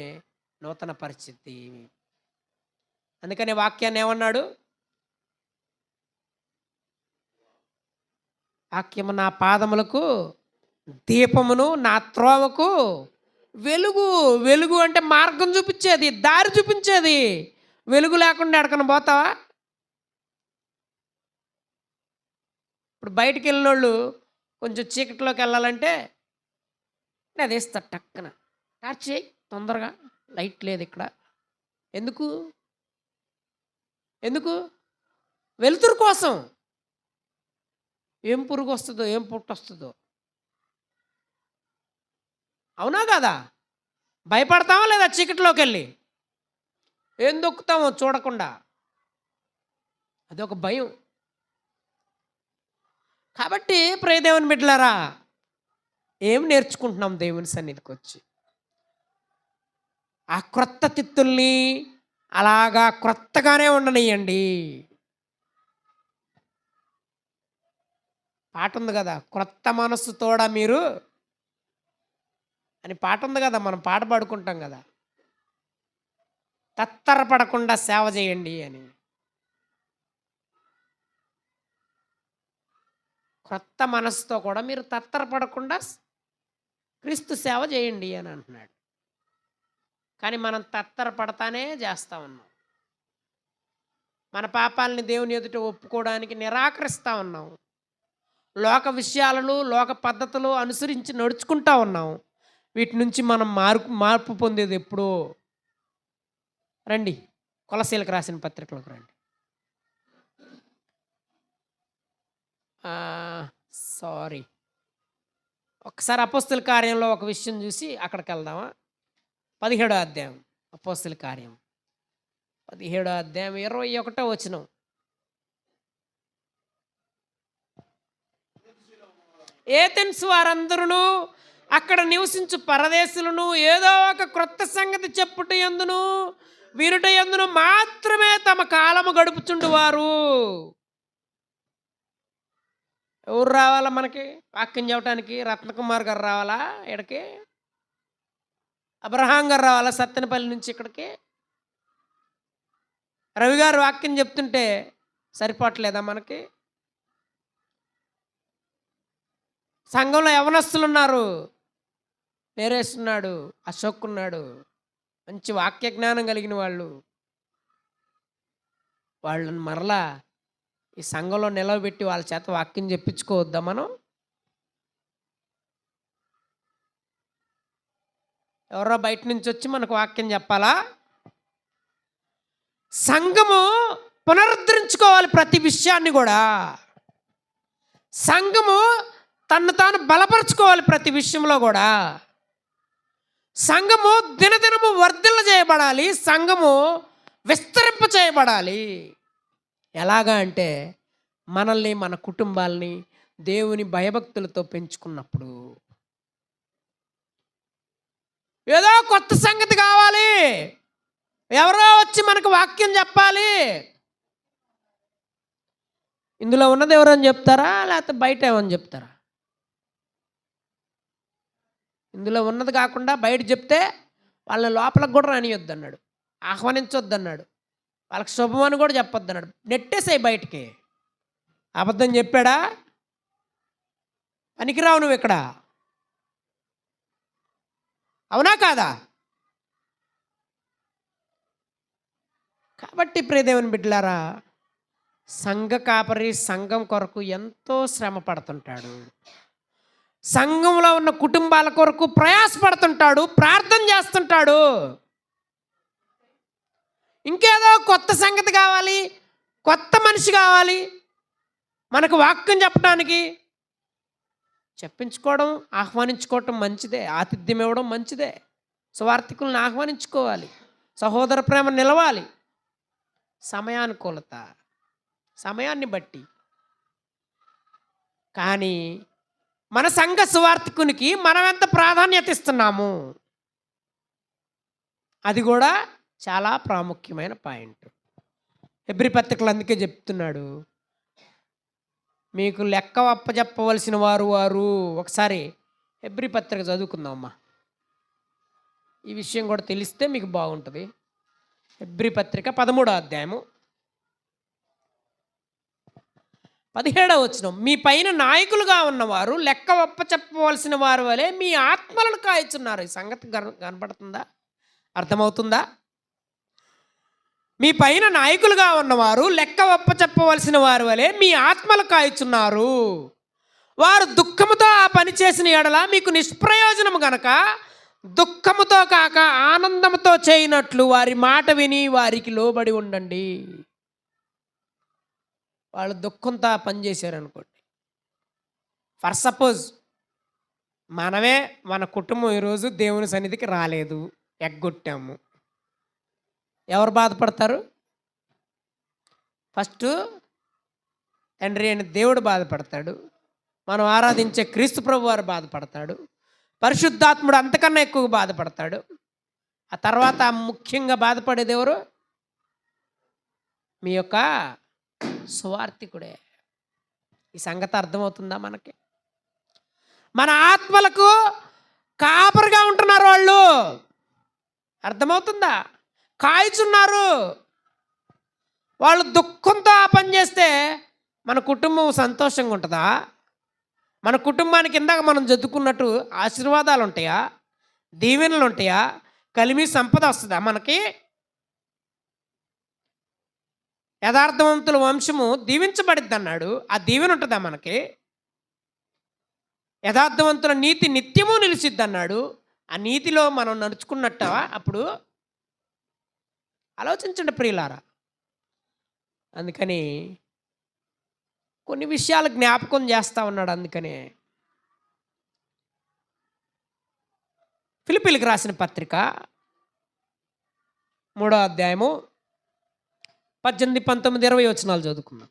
A: నూతన పరిస్థితి. అందుకని వాక్యాన్ని ఏమన్నాడు? వాక్యము నా పాదములకు దీపమును, నా త్రోవకు వెలుగు. వెలుగు అంటే మార్గం చూపించేది, దారి చూపించేది. వెలుగు లేకుండా ఎక్కడికైనా పోతావా? ఇప్పుడు బయటికి వెళ్ళిన వాళ్ళు కొంచెం చీకటిలోకి వెళ్ళాలంటే అది వేస్తారు టక్కన, టార్చ్ చేయి తొందరగా, లైట్ లేదు ఇక్కడ. ఎందుకు? వెలుతురు కోసం. ఏం పురుగు వస్తుందో, ఏం పుట్టు వస్తుందో. అవునా కదా? భయపడతామా లేదా? చీకటిలోకి వెళ్ళి ఏం దొక్కుతామో చూడకుండా, అదొక భయం. కాబట్టి ప్రియ దేవుని బిడ్డలారా, ఏం నేర్చుకుంటున్నాం దేవుని సన్నిధికి వచ్చి? ఆ క్రొత్త తిత్తుల్ని అలాగా క్రొత్తగానే ఉండనియండి. పాట ఉంది కదా, క్రొత్త మనస్సు తోడ మీరు అని పాట ఉంది కదా, మనం పాట పాడుకుంటాం కదా, తత్తరపడకుండా సేవ చేయండి అని. క్రొత్త మనస్సుతో కూడా మీరు తత్తరపడకుండా క్రీస్తు సేవ చేయండి అని అంటున్నాడు. కానీ మనం తత్తరపడతానే చేస్తూ ఉన్నాం. మన పాపాలని దేవుని ఎదుట ఒప్పుకోవడానికి నిరాకరిస్తూ ఉన్నాం. లోక విషయాలను, లోక పద్ధతులు అనుసరించి నడుచుకుంటూ ఉన్నాం. వీటి నుంచి మనం మార్పు పొందేది ఎప్పుడో. రండి, కొలసీలకు రాసిన పత్రికలోకి రండి. సారీ, ఒకసారి అపోస్తుల కార్యంలో ఒక విషయం చూసి అక్కడికి వెళ్దామా? 17వ అధ్యాయం, అపోస్తుల కార్యం 17వ అధ్యాయం 21వ వచనం. ఏథెన్స్ వారందరూ అక్కడ నివసించు పరదేశులను ఏదో ఒక క్రొత్త సంగతి చెప్పుట యందును వినుట యందును మాత్రమే తమ కాలము గడుపుచుండువారు. ఎవరు రావాలా మనకి వాక్యం చెప్పడానికి? రత్నకుమార్ గారు రావాలా ఇక్కడికి? అబ్రహాం గారు రావాలా సత్తెనపల్లి నుంచి ఇక్కడికి? రవి గారు వాక్యం చెప్తుంటే సరిపోవట్లేదా మనకి? సంఘంలో యవనస్తులు ఉన్నారు, పేరేస్తున్నాడు, అశోక్ ఉన్నాడు, మంచి వాక్య జ్ఞానం కలిగిన వాళ్ళు. వాళ్ళని మరలా ఈ సంఘంలో నిలవబెట్టి వాళ్ళ చేత వాక్యం చెప్పించుకోవద్దా మనం? ఎవరో బయట నుంచి వచ్చి మనకు వాక్యం చెప్పాలా? సంఘము పునరుద్ధరించుకోవాలి ప్రతి విషయాన్ని కూడా. సంఘము తను తాను బలపరుచుకోవాలి ప్రతి విషయంలో కూడా. సంఘము దినదినము వర్ధిల్ల చేయబడాలి, సంఘము విస్తరింప చేయబడాలి. ఎలాగా అంటే మనల్ని, మన కుటుంబాలని దేవుని భయభక్తులతో పెంచుకున్నప్పుడు. ఏదో కొత్త సంగతి కావాలి, ఎవరో వచ్చి మనకు వాక్యం చెప్పాలి. ఇందులో ఉన్నది ఎవరని చెప్తారా, లేకపోతే బయట ఏమని చెప్తారా? ఇందులో ఉన్నది కాకుండా బయట చెప్తే వాళ్ళని లోపలికి కూడా రానియొద్దు అన్నాడు, ఆహ్వానించొద్దు అన్నాడు, వాళ్ళకి శుభమని కూడా చెప్పొద్దు అన్నాడు. నెట్టేసాయి బయటికి. అబద్ధం చెప్పాడా? పనికిరావు నువ్వు ఇక్కడ, అవునా కాదా? కాబట్టి ప్రియదేవుని బిడ్డలారా, సంఘ కాపరి సంఘం కొరకు ఎంతో శ్రమ పడుతుంటాడు. సంఘంలో ఉన్న కుటుంబాల కొరకు ప్రయాసపడుతుంటాడు, ప్రార్థన చేస్తుంటాడు. ఇంకేదో కొత్త సంగతి కావాలి, కొత్త మనిషి కావాలి మనకు వాక్యం చెప్పడానికి. చెప్పించుకోవడం, ఆహ్వానించుకోవటం మంచిదే, ఆతిథ్యం ఇవ్వడం మంచిదే, సువార్థికులను ఆహ్వానించుకోవాలి, సహోదర ప్రేమ నిలవాలి. సమయానుకూలత, సమయాన్ని బట్టి. కానీ మన సంఘ సువార్థికునికి మనం ఎంత ప్రాధాన్యత ఇస్తున్నాము, అది కూడా చాలా ప్రాముఖ్యమైన పాయింట్. హెబ్రీ పత్రికలు అందుకే చెప్తున్నాడు, మీకు లెక్క అప్పచెప్పవలసిన వారు. ఒకసారి హెబ్రీ పత్రిక చదువుకుందామమ్మా, ఈ విషయం కూడా తెలిస్తే మీకు బాగుంటుంది. హెబ్రీ పత్రిక 13వ అధ్యాయము 17వ వచనం. మీ పైన నాయకులుగా ఉన్నవారు లెక్క అప్పచెప్పవలసిన వారు వలె మీ ఆత్మలను కాయచున్నారు. ఈ సంగతి కనపడుతుందా, అర్థమవుతుందా? మీ పైన నాయకులుగా ఉన్నవారు లెక్క అప్పచెప్పవలసిన వారు వలె మీ ఆత్మలు కాయచున్నారు. వారు దుఃఖముతో ఆ పని చేసిన ఎడల మీకు నిష్ప్రయోజనము గనక దుఃఖముతో కాక ఆనందముతో చేయనట్లు వారి మాట విని వారికి లోబడి ఉండండి. వాళ్ళు దుఃఖంతో ఆ పని చేశారనుకోండి. ఫర్ సపోజ్ మనమే, మన కుటుంబం ఈరోజు దేవుని సన్నిధికి రాలేదు, ఎగ్గొట్టాము, ఎవరు బాధపడతారు? ఫస్ట్ తండ్రి అయిన దేవుడు బాధపడతాడు, మనం ఆరాధించే క్రీస్తు ప్రభు వారు బాధపడతాడు. పరిశుద్ధాత్ముడు అంతకన్నా ఎక్కువ బాధపడతాడు. ఆ తర్వాత ముఖ్యంగా బాధపడేది ఎవరు? మీ యొక్క సువార్థికుడే. ఈ సంగతి అర్థమవుతుందా మనకి? మన ఆత్మలకు కాపరిగా ఉంటున్నారు వాళ్ళు. అర్థమవుతుందా? కాయుచున్నారు. వాళ్ళు దుఃఖంతో ఆ పని చేస్తే మన కుటుంబం సంతోషంగా ఉంటుందా? మన కుటుంబానికి ఇందాక మనం చదువుకున్నట్టు ఆశీర్వాదాలు ఉంటాయా? దీవెనలు ఉంటాయా? కలిమి సంపద వస్తుందా మనకి? యథార్థవంతుల వంశము దీవించబడిద్ది అన్నాడు. ఆ దీవెన ఉంటుందా మనకి? యథార్థవంతుల నీతి నిత్యము నిలిచిద్ది అన్నాడు. ఆ నీతిలో మనం నడుచుకున్నట్ట అప్పుడు? ఆలోచించండి ప్రియులారా. అందుకని కొన్ని విషయాలు జ్ఞాపకం చేస్తూ ఉన్నాడు. అందుకనే ఫిలిప్పీలకు రాసిన పత్రిక 3వ అధ్యాయము 18, 19, 20 వచనాలు చదువుకుందాం.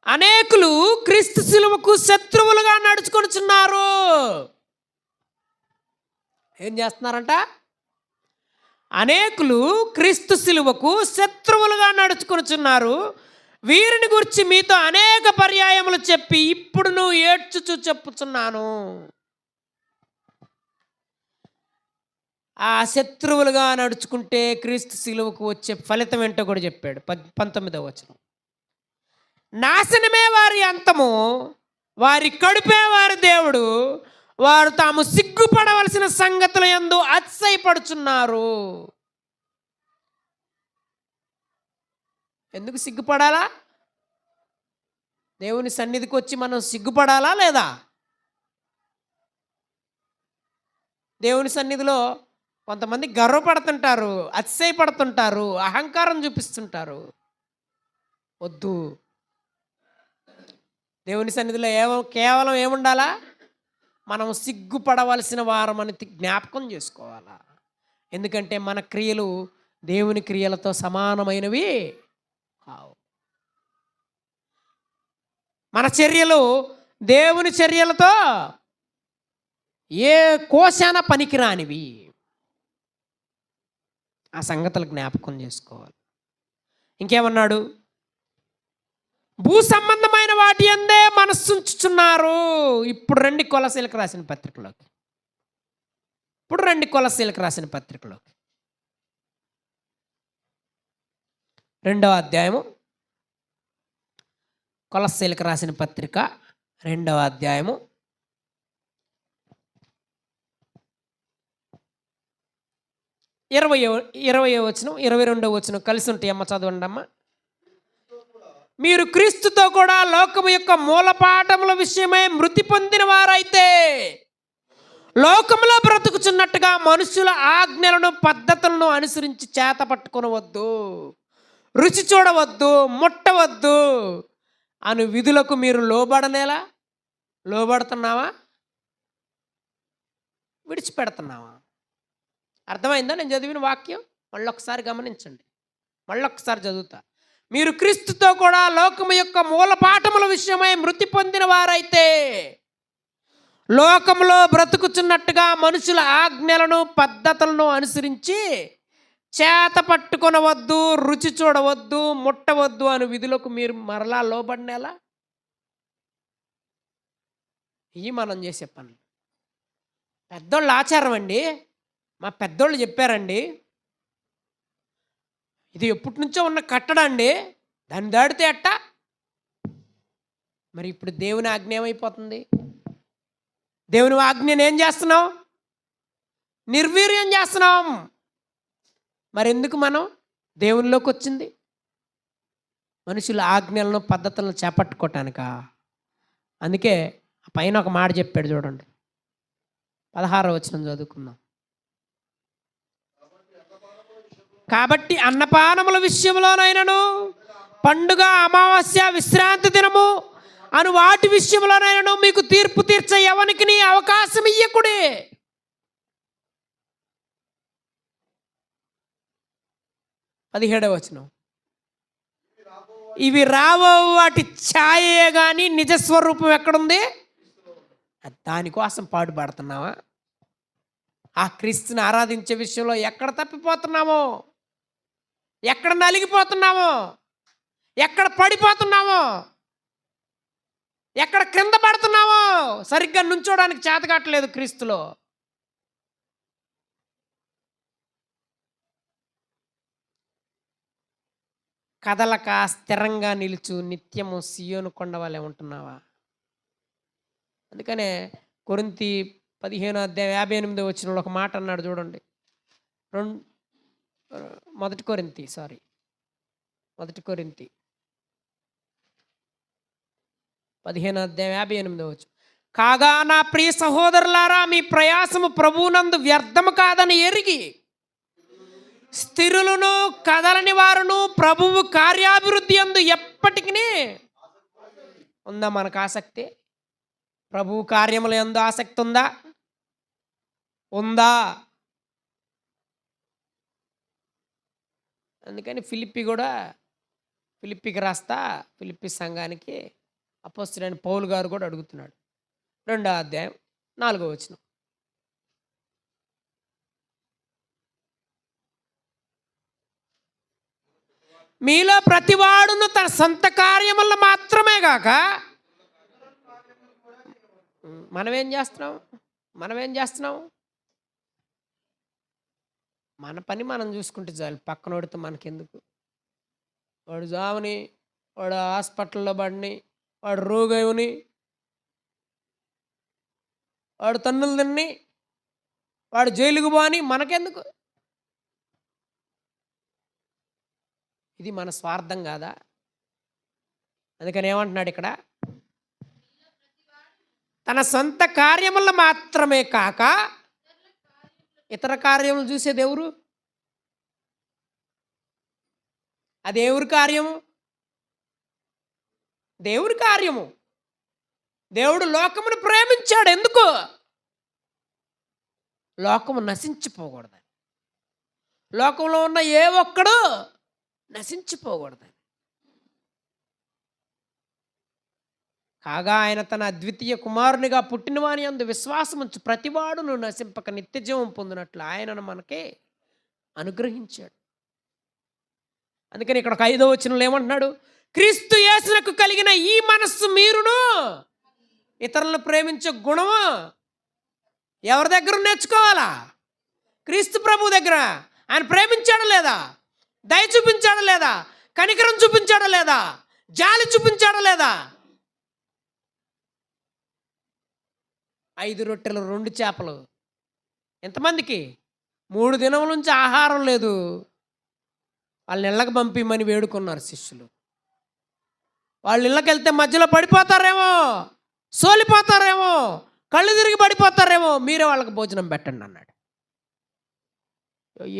A: అనేకులు క్రీస్తు శిలువకు శత్రువులుగా నడుచుకొనుచున్నారు. ఏం చేస్తున్నారంట? అనేకులు క్రీస్తు శిలువకు శత్రువులుగా నడుచుకొనుచున్నారు. వీరిని గురించి మీతో అనేక పర్యాయములు చెప్పి ఇప్పుడు నువ్వు ఏడ్చుచు చెప్పుచున్నాను. ఆ శత్రువులుగా నడుచుకుంటే క్రీస్తు శిలువకు వచ్చే ఫలితం ఏంటో కూడా చెప్పాడు. 19వ వచనం. నాశనమే వారి అంతము, వారి కడుపే వారి దేవుడు, వారు తాము సిగ్గుపడవలసిన సంగతుల యందు అతిశయపడుచున్నారు. ఎందుకు సిగ్గుపడాలా? దేవుని సన్నిధికి వచ్చి మనం సిగ్గుపడాలా లేదా? దేవుని సన్నిధిలో కొంతమంది గర్వపడుతుంటారు, అతిశయపడుతుంటారు, అహంకారం చూపిస్తుంటారు. వద్దు. దేవుని సన్నిధిలో కేవలం ఏముండాలా? మనం సిగ్గుపడవలసిన వారమని జ్ఞాపకం చేసుకోవాలా. ఎందుకంటే మన క్రియలు దేవుని క్రియలతో సమానమైనవి కావు. మన చర్యలు దేవుని చర్యలతో ఏ కోశాన పనికిరానివి. ఆ సంగతులు జ్ఞాపకం చేసుకోవాలి. ఇంకేమన్నాడు? భూ సంబంధమైన వాటి అందే మనస్సుంచుచున్నారు. ఇప్పుడు రండి కొలసీలకు రాసిన పత్రికలోకి. 2వ అధ్యాయము కొలస్సీలకు రాసిన పత్రిక 2వ అధ్యాయము 20వ వచనం 22వ వచనం కలిసి ఉంటాయి అమ్మ, చదవండి అమ్మ. మీరు క్రీస్తుతో కూడా లోకము యొక్క మూలపాఠముల విషయమై మృతి పొందిన వారైతే లోకములో బ్రతుకుచున్నట్టుగా మనుషుల ఆజ్ఞలను పద్ధతులను అనుసరించి చేత పట్టుకొనవద్దు, రుచి చూడవద్దు, ముట్టవద్దు అను విధులకు మీరు లోబడనేలా? లోబడుతున్నావా? విడిచిపెడుతున్నావా? అర్థమైందా నేను చదివిన వాక్యం? మళ్ళొకసారి గమనించండి. మళ్ళొకసారి చదువుతా. మీరు క్రీస్తుతో కూడా లోకము యొక్క మూలపాఠముల విషయమై మృతి పొందిన వారైతే లోకములో బ్రతుకుచున్నట్టుగా మనుషుల ఆజ్ఞలను పద్ధతులను అనుసరించి చేత పట్టుకొనవద్దు, రుచి చూడవద్దు, ముట్టవద్దు అను విధులకు మీరు మరలా లోబడినేలా? ఇవి మనం చేసే పనులు. పెద్దోళ్ళ ఆచారం అండి. మా పెద్దోళ్ళు చెప్పారండి. ఇది ఎప్పటి నుంచో ఉన్న కట్టడండి, దాన్ని దాడితే అట్టా. మరి ఇప్పుడు దేవుని ఆజ్ఞ ఏమైపోతుంది? దేవుని ఆజ్ఞను ఏం చేస్తున్నాం? నిర్వీర్యం చేస్తున్నాం. మరి ఎందుకు మనం దేవునిలోకి వచ్చింది? మనుషుల ఆజ్ఞలను పద్ధతులను చేపట్టుకోవటానిక. అందుకే పైన ఒక మాట చెప్పాడు చూడండి. 16వ వచనం చదువుకుందాం. కాబట్టి అన్నపానముల విషయంలోనైనను పండుగ, అమావాస్య, విశ్రాంతి దినము అను వాటి విషయంలోనైనను మీకు తీర్పు తీర్చే ఎవరికి నీ అవకాశం ఇయ్యకుడే. పదిహేడవ వచనం. ఇవి రావో వాటి ఛాయే కానీ నిజస్వరూపం ఎక్కడుంది? దానికోసం పాటుపడుతున్నావా? ఆ క్రీస్తుని ఆరాధించే విషయంలో ఎక్కడ తప్పిపోతున్నామో, ఎక్కడ నలిగిపోతున్నామో, ఎక్కడ పడిపోతున్నామో, ఎక్కడ క్రింద పడుతున్నామో, సరిగ్గా నుంచోడానికి చేతకాట్లేదు క్రీస్తులో. కదలక స్థిరంగా నిలుచు నిత్యము సియోను కొండ వలె ఉంటున్నావా? అందుకనే కొరింథీ 15:58 ఒక మాట అన్నాడు చూడండి. మొదటి కొరింథీ 15:58 కాగా నా ప్రియ సహోదరులారా, మీ ప్రయాసము ప్రభువునందు వ్యర్థము కాదని ఎరిగి స్థిరులను కదలని వారును ప్రభువు కార్యాభివృద్ధి యందు ఎప్పటికీ ఉందా మనకు ఆసక్తి? ప్రభువు కార్యముల యందు ఆసక్తి ఉందా? అందుకని ఫిలిప్పికి రాస్తా ఫిలిప్పి సంఘానికి అపోస్తలుడైన పౌలు గారు కూడా అడుగుతున్నాడు. 2వ అధ్యాయం 4వ వచనం. మీలో ప్రతివాడును తన సొంత కార్యములను మాత్రమే గాక మనమేం చేస్తున్నాం? మన పని మనం చూసుకుంటే చాలు. పక్కనోడితో మనకెందుకు? వాడు జావని, వాడు హాస్పిటల్లో పడిని, వాడు రోగని, వాడు తన్నులు తిన్ని, వాడు జైలుకు పోని, మనకెందుకు? ఇది మన స్వార్థం కాదా? అందుకని ఏమంటున్నాడు ఇక్కడ? తన సొంత కార్యములను మాత్రమే కాక ఇతర కార్యములు చూసేది ఎవరు? అది ఎవరి కార్యము? దేవుడి కార్యము. దేవుడు లోకమును ప్రేమించాడు. ఎందుకు? లోకము నశించిపోకూడదని. లోకంలో ఉన్న ఏ ఒక్కడు నశించిపోకూడదని. కాగా ఆయన తన అద్వితీయ కుమారునిగా పుట్టినవాని యందు విశ్వాసముంచు ప్రతివాడును నశింపక నిత్యజీవం పొందినట్లు ఆయనను మనకే అనుగ్రహించాడు. అందుకని ఇక్కడ 5వ వచనంలో ఏమంటున్నాడు? క్రీస్తు యేసునకు కలిగిన ఈ మనస్సు మీరును ఇతరులను ప్రేమించే గుణము ఎవరి దగ్గర నేర్చుకోవాలా? క్రీస్తు ప్రభు దగ్గర. ఆయన ప్రేమించాడా లేదా? దయ చూపించాడా లేదా? కనికరం చూపించాడా లేదా? జాలి చూపించాడా లేదా? 5 రొట్టెలు 2 చేపలు ఎంతమందికి? 3 దినముల నుంచి ఆహారం లేదు. వాళ్ళని ఇళ్ళకి పంపిమని వేడుకున్నారు శిష్యులు. వాళ్ళు ఇళ్ళకి వెళ్తే మధ్యలో పడిపోతారేమో, సోలిపోతారేమో, కళ్ళు తిరిగి పడిపోతారేమో, మీరే వాళ్ళకి భోజనం పెట్టండి అన్నాడు.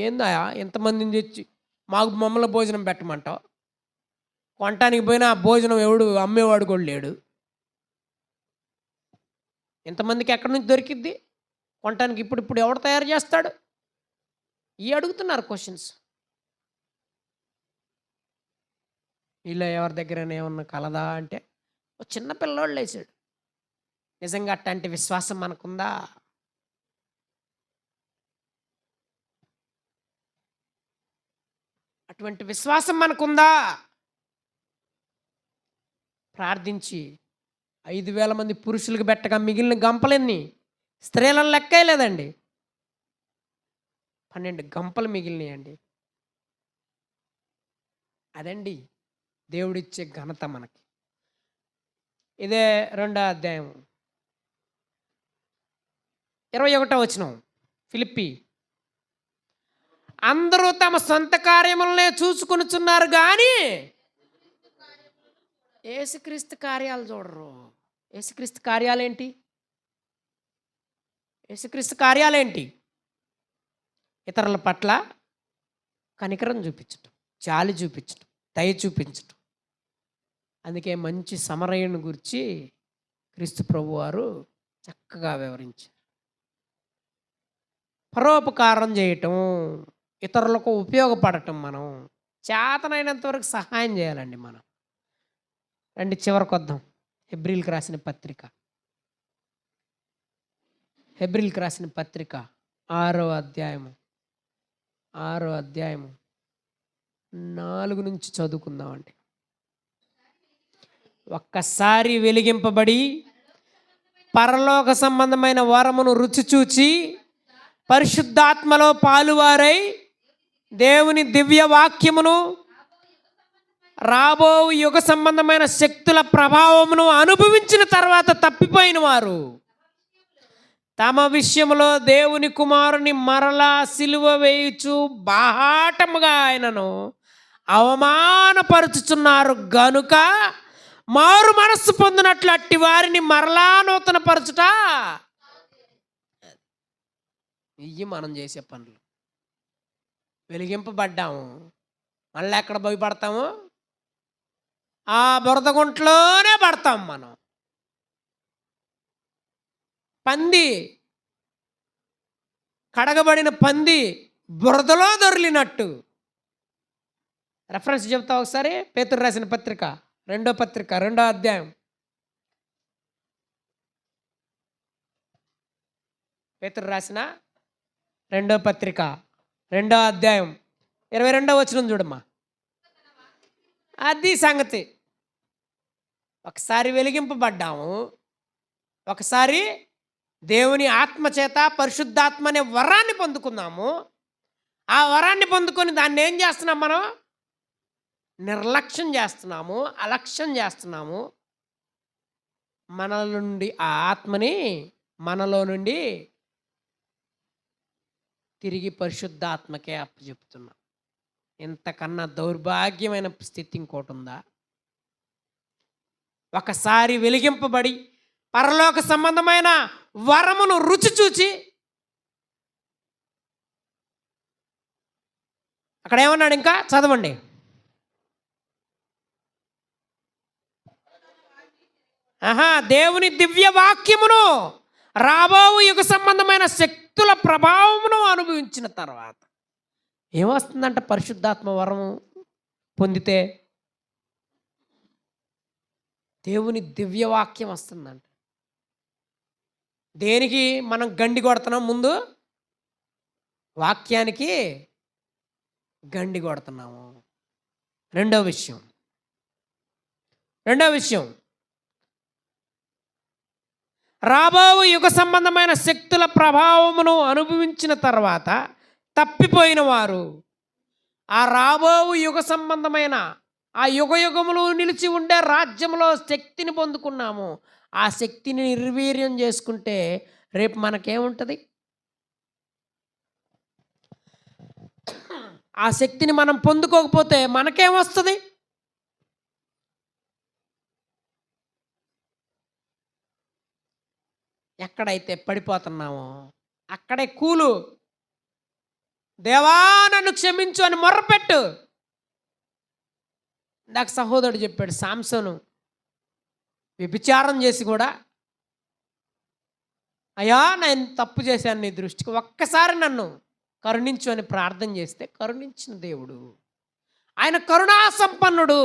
A: ఏందా ఎంతమందిని తెచ్చి మమ్మల్ని భోజనం పెట్టమంటావు? కొనటానికి పోయినా ఆ భోజనం ఎవడు అమ్మేవాడు కూడా లేడు. ఎంతమందికి ఎక్కడి నుంచి దొరికిద్ది కొనటానికి? ఇప్పుడు ఎవడు తయారు చేస్తాడు? అడుగుతున్నారు క్వశ్చన్స్. ఇలా ఎవరి దగ్గర ఏమన్నా కలదా అంటే చిన్న పిల్లోళ్ళు వేసాడు. నిజంగా అట్లాంటి విశ్వాసం మనకుందా? అటువంటి విశ్వాసం మనకుందా? ప్రార్థించి 5,000 మంది పురుషులకు పెట్టగా మిగిలిన గంపలెన్ని? స్త్రీలను లెక్కలేదండి. 12 గంపలు మిగిలినాయండి. అదండి దేవుడిచ్చే ఘనత మనకి. ఇదే 2వ అధ్యాయం 21వ వచనం. ఫిలిప్పి అందరూ తమ సొంత కార్యములనే చూసుకొనుచున్నారు కానీ యేసుక్రీస్తు కార్యాలు చూడరు. యేసుక్రీస్తు కార్యాలేంటి? యేసుక్రీస్తు కార్యాలేంటి? ఇతరుల పట్ల కనికరం చూపించటం, జాలి చూపించటం, దయ చూపించటం. అందుకే మంచి సమరయుని గురించి క్రీస్తు ప్రభువారు చక్కగా వివరించారు. పరోపకారం చేయటం, ఇతరులకు ఉపయోగపడటం, మనం చేతనైనంత వరకు సహాయం చేయాలండి. మనం రండి చివరికొద్దాం. హెబ్రీయులకు రాసిన పత్రిక. హెబ్రీయులకు రాసిన పత్రిక 6వ అధ్యాయము 4 నుంచి చదువుకుందామండి. ఒక్కసారి వెలిగింపబడి పరలోక సంబంధమైన వరమును రుచి చూచి పరిశుద్ధాత్మలో పాలువారై దేవుని దివ్య వాక్యమును రాబో యుగ సంబంధమైన శక్తుల ప్రభావమును అనుభవించిన తర్వాత తప్పిపోయిన వారు తమ విషయంలో దేవుని కుమారుని మరలా సిలువ వేయుచు బాహాటముగా ఆయనను అవమానపరుచుచున్నారు గనుక మారు మనస్సు పొందినట్లు అట్టి వారిని మరలా నూతన పరచుట ఇవి మనం చేసే పనులు. వెలిగింపబడ్డాము, మళ్ళీ ఎక్కడ పోయి పడతాము? ఆ బురద గుంటలోనే పడతాం మనం. పంది, కడగబడిన పంది బురదలో దొర్లినట్టు. రెఫరెన్స్ చెప్తా ఒకసారి. పేతురు రాసిన పత్రిక 2వ అధ్యాయం. పేతురు రాసిన 2వ పత్రిక 2వ అధ్యాయం 22వ వచనం చూడమ్మా. అది సంగతి. ఒకసారి వెలిగింపబడ్డాము, ఒకసారి దేవుని ఆత్మ చేత పరిశుద్ధాత్మ అనే వరాన్ని పొందుకున్నాము. ఆ వరాన్ని పొందుకొని దాన్ని ఏం చేస్తున్నాం? మనం నిర్లక్ష్యం చేస్తున్నాము, అలక్ష్యం చేస్తున్నాము. మనలో నుండి ఆ ఆత్మని మనలో నుండి తిరిగి పరిశుద్ధాత్మకే అప్పచెప్తున్నాం. ఇంతకన్నా దౌర్భాగ్యమైన స్థితి ఇంకోటి ఉందా? ఒకసారి వెలిగింపబడి పరలోక సంబంధమైన వరమును రుచి చూచి, అక్కడ ఏమన్నాడు? ఇంకా చదవండి. దేవుని దివ్య వాక్యమును రాబో యుగ సంబంధమైన శక్తుల ప్రభావమును అనుభవించిన తర్వాత ఏమొస్తుందంట? పరిశుద్ధాత్మ వరము పొందితే దేవుని దివ్యవాక్యం వస్తుందంట. దేనికి మనం గండి కొడుతున్నాం? ముందు వాక్యానికి గండి కొడుతున్నాము. రెండో విషయం రాబో యుగ సంబంధమైన శక్తుల ప్రభావమును అనుభవించిన తర్వాత తప్పిపోయిన వారు, ఆ రాబో యుగ సంబంధమైన ఆ యుగములు నిలిచి ఉండే రాజ్యంలో శక్తిని పొందుకున్నాము. ఆ శక్తిని నిర్వీర్యం చేసుకుంటే రేపు మనకేముంటుంది? ఆ శక్తిని మనం పొందుకోకపోతే మనకేమొస్తుంది? ఎక్కడైతే పడిపోతున్నామో అక్కడే కూలు. దేవా నన్ను క్షమించు అని మొర్రపెట్టు. నాకు సహోదరుడు చెప్పాడు, సాంసోను వ్యభిచారం చేసి కూడా, అయ్యా నేను తప్పు చేశాను నీ దృష్టికి, ఒక్కసారి నన్ను కరుణించు అని ప్రార్థన చేస్తే కరుణించిన దేవుడు. ఆయన కరుణా సంపన్నుడు,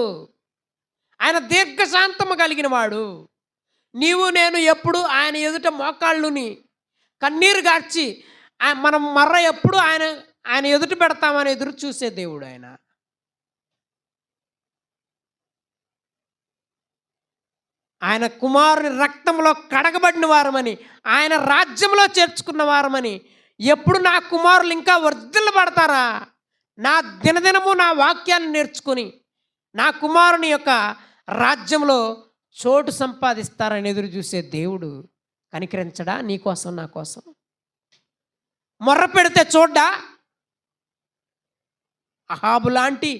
A: ఆయన దీర్ఘశాంతము కలిగిన వాడు. నీవు నేను ఎప్పుడు ఆయన ఎదుట మోకాళ్ళుని కన్నీరు గార్చి మనం మర్ర ఎప్పుడు ఆయన ఎదుట పెడతామని ఎదురు చూసే దేవుడు ఆయన. ఆయన కుమారుని రక్తంలో కడగబడిన వారమని, ఆయన రాజ్యంలో చేర్చుకున్న వారమని, ఎప్పుడు నా కుమారులు ఇంకా వర్ధిల్లబడతారా, నా దినదినము నా వాక్యాన్ని నేర్చుకొని నా కుమారుని యొక్క రాజ్యంలో చోటు సంపాదిస్తారని ఎదురు చూసే దేవుడు కనికరించడా? నీకోసం నా కోసం మొర్ర పెడితే చూడ్డా? అహాబు లాంటి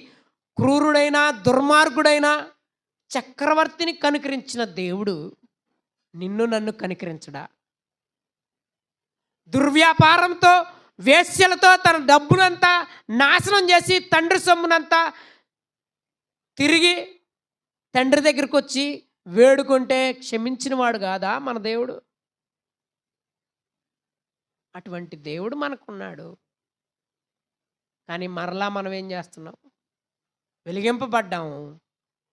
A: క్రూరుడైన దుర్మార్గుడైన చక్రవర్తిని కనికరించిన దేవుడు నిన్ను నన్ను కనికరించడా? దుర్వ్యాపారంతో వేశ్యలతో తన డబ్బునంతా నాశనం చేసి తండ్రి సొమ్మునంతా తిరిగి తండ్రి దగ్గరికి వచ్చి వేడుకుంటే క్షమించిన వాడు కాదా మన దేవుడు? అటువంటి దేవుడు మనకున్నాడు. కానీ మరలా మనం ఏం చేస్తున్నాం? వెలిగింపబడ్డాము,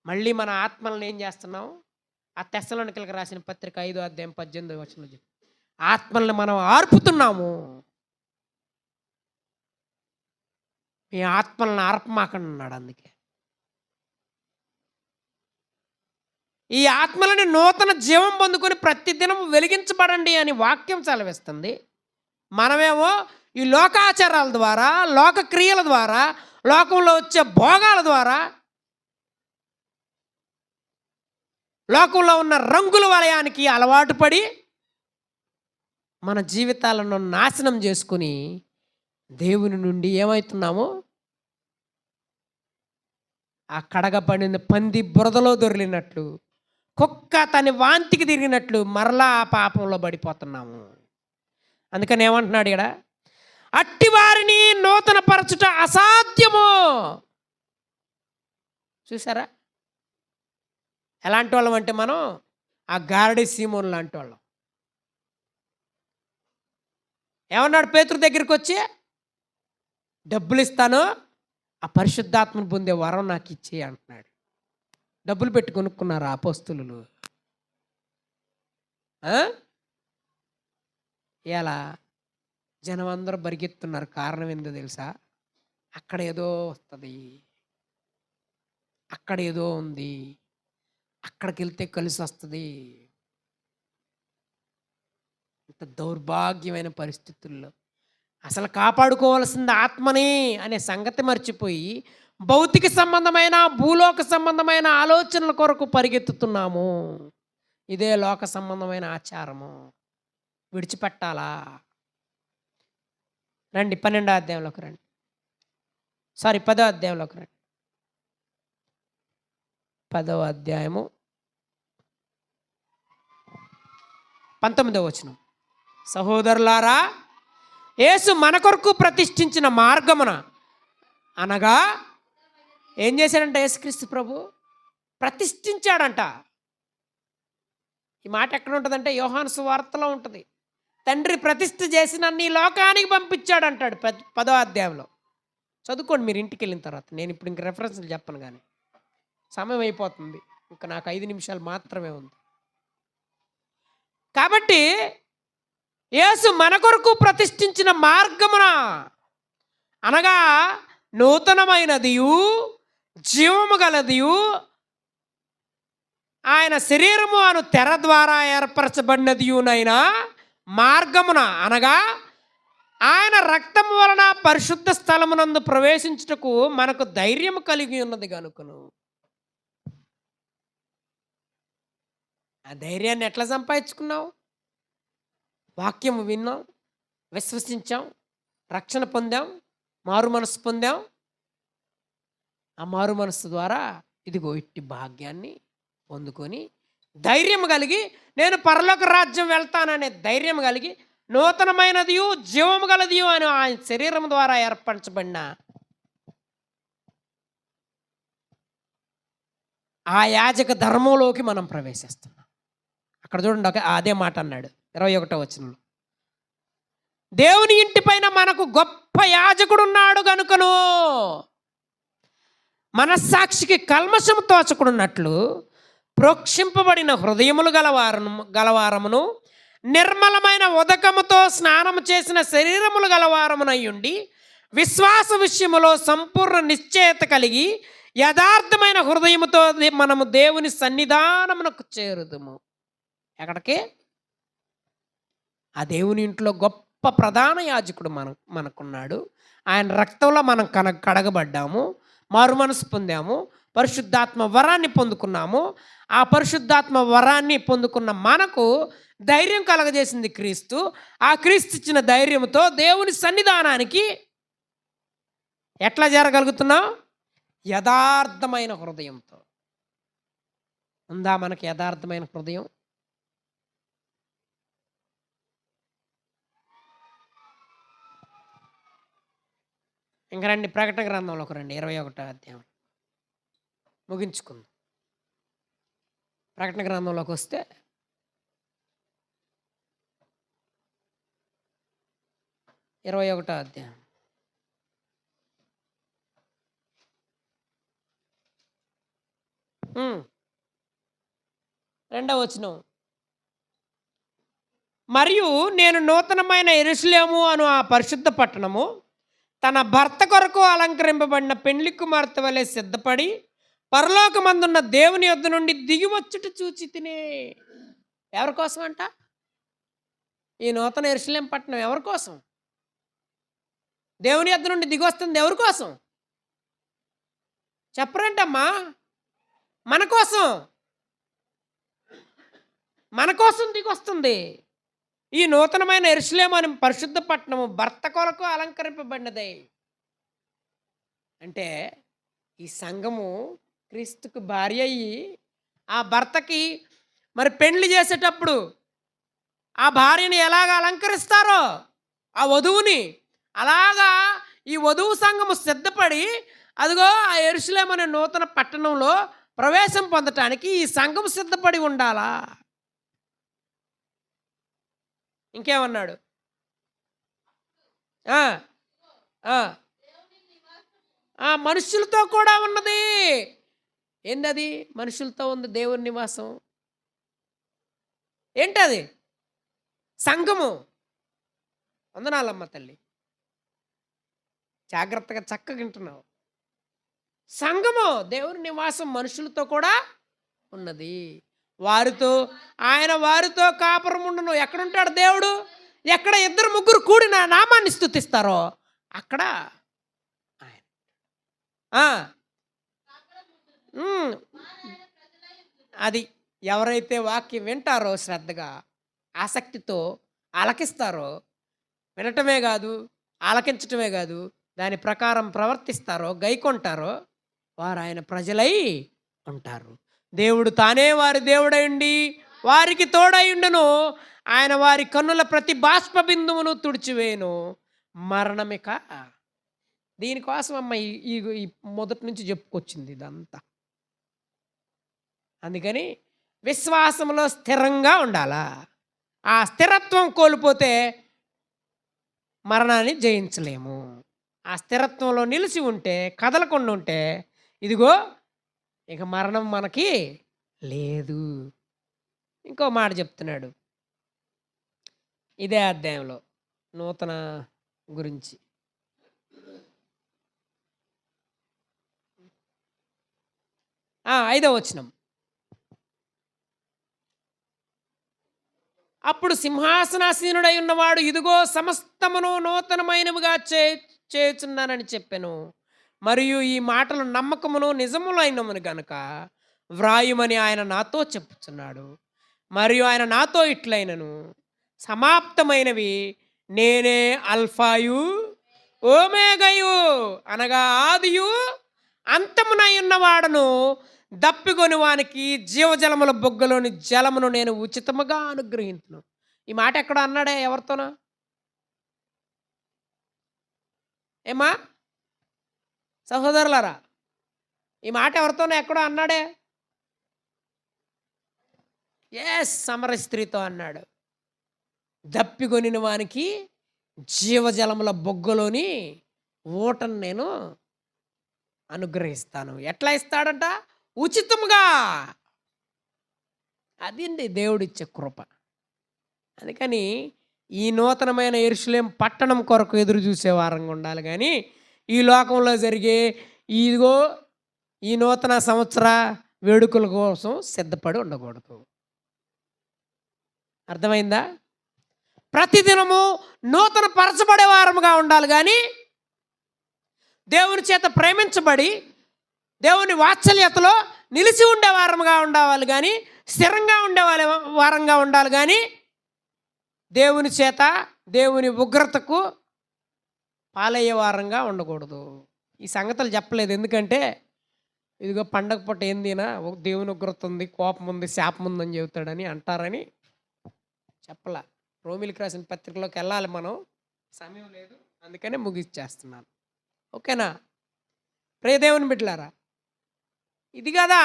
A: మళ్ళీ మన ఆత్మలను ఏం చేస్తున్నాం? ఆ తెస్సలోనికీయులకు రాసిన పత్రిక 5వ అధ్యాయం 18వ వచనంలో చెప్పి ఆత్మల్ని మనం ఆర్పుతున్నాము. మీ ఆత్మలను ఆర్పమాకండి అన్నాడు అందుకే. ఈ ఆత్మలని నూతన జీవం పొందుకొని ప్రతిదినం వెలిగించబడండి అని వాక్యం సెలవిస్తుంది. మనమేమో ఈ లోకాచారాల ద్వారా, లోక క్రియల ద్వారా, లోకంలో వచ్చే భోగాల ద్వారా, లోకంలో ఉన్న రంగుల వలయానికి అలవాటు పడి మన జీవితాలను నాశనం చేసుకుని దేవుని నుండి ఏమవుతున్నాము? ఆ కడగబడిన పంది బురదలో దొర్లినట్లు, కుక్క తన వాంతికి తిరిగినట్లు మరలా ఆ పాపంలో పడిపోతున్నాము. అందుకని ఏమంటున్నాడు ఇక్కడ? అట్టివారిని నూతన పరచుట అసాధ్యము. చూసారా ఎలాంటి వాళ్ళం అంటే మనం ఆ గారడి సీమోన్ లాంటి వాళ్ళం. ఏమన్నాడు పేతురు దగ్గరికి వచ్చి? డబ్బులు ఇస్తాను, ఆ పరిశుద్ధాత్మను పొందే వరం నాకు ఇచ్చే అంటున్నాడు. డబ్బులు పెట్టి కొనుక్కున్నారు అపోస్తలులు. ఇలా జనం అందరూ పరిగెత్తున్నారు. కారణం ఏందో తెలుసా? అక్కడ ఏదో వస్తుంది, అక్కడ ఏదో ఉంది, అక్కడికి వెళ్తే కలిసి వస్తుంది. ఇంత దౌర్భాగ్యమైన పరిస్థితుల్లో అసలు కాపాడుకోవాల్సింది ఆత్మని అనే సంగతి మర్చిపోయి భౌతిక సంబంధమైన, భూలోక సంబంధమైన ఆలోచనల కొరకు పరిగెత్తుతున్నాము. ఇదే లోక సంబంధమైన ఆచారము. విడిచిపెట్టాలా? రండి 12వ అధ్యాయంలోకి రండి. 10వ అధ్యాయంలోకి రండి. 10వ అధ్యాయము 19వ వచనం. సహోదరులారా, యేసు మన కొరకు ప్రతిష్ఠించిన మార్గమున, అనగా ఏం చేశాడంట? యేసుక్రీస్తు ప్రభు ప్రతిష్ఠించాడంట. ఈ మాట ఎక్కడ ఉంటుందంటే యోహాను సువార్తలో ఉంటుంది. తండ్రి ప్రతిష్ఠ చేసి నన్ను ఈ లోకానికి పంపించాడు అంటాడు 10వ అధ్యాయంలో. చదువుకోండి మీరు ఇంటికి వెళ్ళిన తర్వాత. నేను ఇప్పుడు ఇంక రెఫరెన్స్లు చెప్పను, కానీ సమయం అయిపోతుంది. ఇంకా నాకు 5 నిమిషాలు మాత్రమే ఉంది. కాబట్టి యేసు మన కొరకు ప్రతిష్ఠించిన మార్గమున, అనగా నూతనమైనదియు జీవము గలదియు ఆయన శరీరము అను తెర ద్వారా ఏర్పరచబడినదియునైనా మార్గమున, అనగా ఆయన రక్తము వలన పరిశుద్ధ స్థలమునందు ప్రవేశించుటకు మనకు ధైర్యం కలిగి ఉన్నది గనుకను. ఆ ధైర్యాన్ని ఎట్లా సంపాదించుకున్నావు? వాక్యము విన్నాం, విశ్వసించాం, రక్షణ పొందాం, మారు మనసు పొందాం. ఆ మారు మనసు ద్వారా ఇదిగో ఇట్టి భాగ్యాన్ని పొందుకొని ధైర్యం కలిగి నేను పరలోక రాజ్యం వెళ్తాననే ధైర్యం కలిగి నూతనమైనదియు జీవము గలదియు అని ఆయన శరీరం ద్వారా ఏర్పరచబడిన ఆ యాజక ధర్మంలోకి మనం ప్రవేశిస్తున్నాం. అక్కడ చూడండి, అదే మాట అన్నాడు 21వ వచనంలో. దేవుని ఇంటి పైన మనకు గొప్ప యాజకుడు ఉన్నాడు గనుకను మనస్సాక్షికి కల్మషము తోచకుడున్నట్లు ప్రోక్షింపబడిన హృదయములు గలవారమును నిర్మలమైన ఉదకముతో స్నానము చేసిన శరీరములు గలవారమునయ్యుండి విశ్వాస విషయములో సంపూర్ణ నిశ్చయత కలిగి యథార్థమైన హృదయముతో మనము దేవుని సన్నిధానమునకు చేరుదుము. ఎక్కడికి? ఆ దేవుని ఇంట్లో గొప్ప ప్రధాన యాజకుడు మనకున్నాడు. ఆయన రక్తంలో మనం కడగబడ్డాము, మారు మనసు పొందాము, పరిశుద్ధాత్మ వరాన్ని పొందుకున్నాము. ఆ పరిశుద్ధాత్మ వరాన్ని పొందుకున్న మనకు ధైర్యం కలగజేసింది క్రీస్తు. ఆ క్రీస్తు ఇచ్చిన ధైర్యంతో దేవుని సన్నిధానానికి ఎట్లా చేరగలుగుతున్నాం? యథార్థమైన హృదయంతో. ఉందా మనకి యథార్థమైన హృదయం? ఇంక రండి ప్రకటన గ్రంథంలోకి రండి. 21వ అధ్యాయం ముగించుకుందాం. ప్రకటన గ్రంథంలోకి వస్తే 21వ అధ్యాయం హ్మ్. రెండవ వచనం. మరియు నేను నూతనమైన యెరూషలేము అను ఆ పరిశుద్ధ పట్టణము తన భర్త కొరకు అలంకరింపబడిన పెండ్లి కుమార్తె వలె సిద్ధపడి పరలోకమందున్న దేవుని యొద్ద నుండి దిగి వచ్చుట చూచి తినే. ఎవరి కోసం అంట? ఈ నూతన యెరూషలేము పట్టణం ఎవరి కోసం? దేవుని యొద్ద నుండి దిగొస్తుంది ఎవరి కోసం? చెప్పరేంటమ్మా? మన కోసం. మన కోసం దిగొస్తుంది. ఈ నూతనమైన యెరూషలేము అనే పరిశుద్ధ పట్టణము భర్త కొరకు అలంకరింపబడినదే. అంటే ఈ సంఘము క్రీస్తుకు భార్య అయ్యి ఆ భర్తకి మరి పెండ్లి చేసేటప్పుడు ఆ భార్యని ఎలాగ అలంకరిస్తారో ఆ వధువుని, అలాగా ఈ వధువు సంఘము సిద్ధపడి అదిగో ఆ యెరూషలేము అనే నూతన పట్టణంలో ప్రవేశం పొందటానికి ఈ సంఘం సిద్ధపడి ఉండాలా. ఇంకేమన్నాడు? ఆ, ఆ, ఆ, మనుషులతో కూడా ఉన్నది. ఏందది? మనుషులతో ఉంది దేవుని నివాసం. ఏంటది? సంఘము. వందనాలమ్మ తల్లి, జాగ్రత్తగా చక్కగా వింటున్నావు. సంఘము దేవుని నివాసం మనుషులతో కూడా ఉన్నది. వారితో వారితో కాపురం ఉండును. ఎక్కడుంటాడు దేవుడు? ఎక్కడ ఇద్దరు ముగ్గురు కూడి నా నామాన్ని స్తుతిస్తారో అక్కడ ఆయన. ఆ, ఉమ్, అది ఎవరైతే వాక్యం వింటారో శ్రద్ధగా ఆసక్తితో ఆలకిస్తారో, వినటమే కాదు ఆలకించటమే కాదు దాని ప్రకారం ప్రవర్తిస్తారో గైకొంటారో వారు ఆయన ప్రజలై ఉంటారు. దేవుడు తానే వారి దేవుడైండి వారికి తోడైండును. ఆయన వారి కన్నుల ప్రతి బాష్ప బిందువును తుడిచివేయును. మరణమిక. దీనికోసం అమ్మ ఈ ఈ ఈ మొదటి నుంచి చెప్పుకొచ్చింది ఇదంతా. అందుకని విశ్వాసంలో స్థిరంగా ఉండాలా. ఆ స్థిరత్వం కోల్పోతే మరణాన్ని జయించలేము. ఆ స్థిరత్వంలో నిలిచి ఉంటే కదలకుండా ఉంటే ఇదిగో ఇక మరణం మనకి లేదు. ఇంకో మాట చెప్తున్నాడు ఇదే అధ్యాయంలో నూతన గురించి. 5వ వచనం. అప్పుడు సింహాసనాసీనుడై ఉన్నవాడు ఇదిగో సమస్తమును నూతనమైనవిగా చేయుచున్నానని చెప్పెను. మరియు ఈ మాటలు నమ్మకమును నిజములైనమును గనుక వ్రాయుమని ఆయన నాతో చెప్పుచున్నాడు. మరియు ఆయన నాతో ఇట్లైనను, సమాప్తమైనవి నేనే అల్ఫాయు ఓమేగయు అనగా ఆదియు అంతమునై ఉన్నవాడను. దప్పికొని వానికి జీవజలముల బొగ్గలోని జలమును నేను ఉచితముగా అనుగ్రహించును. ఈ మాట ఎక్కడ అన్నాడే? ఎవరితోనా? ఏమా సహోదరులారా, ఈ మాట ఎవరితోనో ఎక్కడో అన్నాడే? సమర స్త్రీతో అన్నాడు. దప్పికొనిన వానికి జీవజలముల బొగ్గలోని ఊటను నేను అనుగ్రహిస్తాను. ఎట్లా ఇస్తాడంట? ఉచితంగా. అదండి దేవుడిచ్చే కృప. అందుకని ఈ నూతనమైన యెరూషలేము పట్టణం కొరకు ఎదురు చూసే వారంగా ఉండాలి కానీ ఈ లోకంలో జరిగే ఇదిగో ఈ నూతన సంవత్సర వేడుకల కోసం సిద్ధపడి ఉండకూడదు. అర్థమైందా? ప్రతిదినము నూతన పరచబడే వారముగా ఉండాలి కానీ దేవుని చేత ప్రేమించబడి దేవుని వాత్సల్యతలో నిలిచి ఉండే వారముగా ఉండాలి కానీ స్థిరంగా ఉండే వారంగా ఉండాలి కానీ దేవుని చేత దేవుని ఉగ్రతకు పాలయ్యే వారంగా ఉండకూడదు. ఈ సంగతులు చెప్పలేదు ఎందుకంటే ఇదిగో పండగ పూట ఏందినా దేవుని ఉగ్రత ఉంది, కోపం ఉంది, శాపం ఉందని చెబుతాడని అంటారని చెప్పలా. రోమిలికి రాసిన పత్రికలోకి వెళ్ళాలి మనం, సమయం లేదు అందుకనే ముగిచ్చేస్తున్నాను. ఓకేనా? ప్రియ దేవుని బిడ్డలారా, ఇది కదా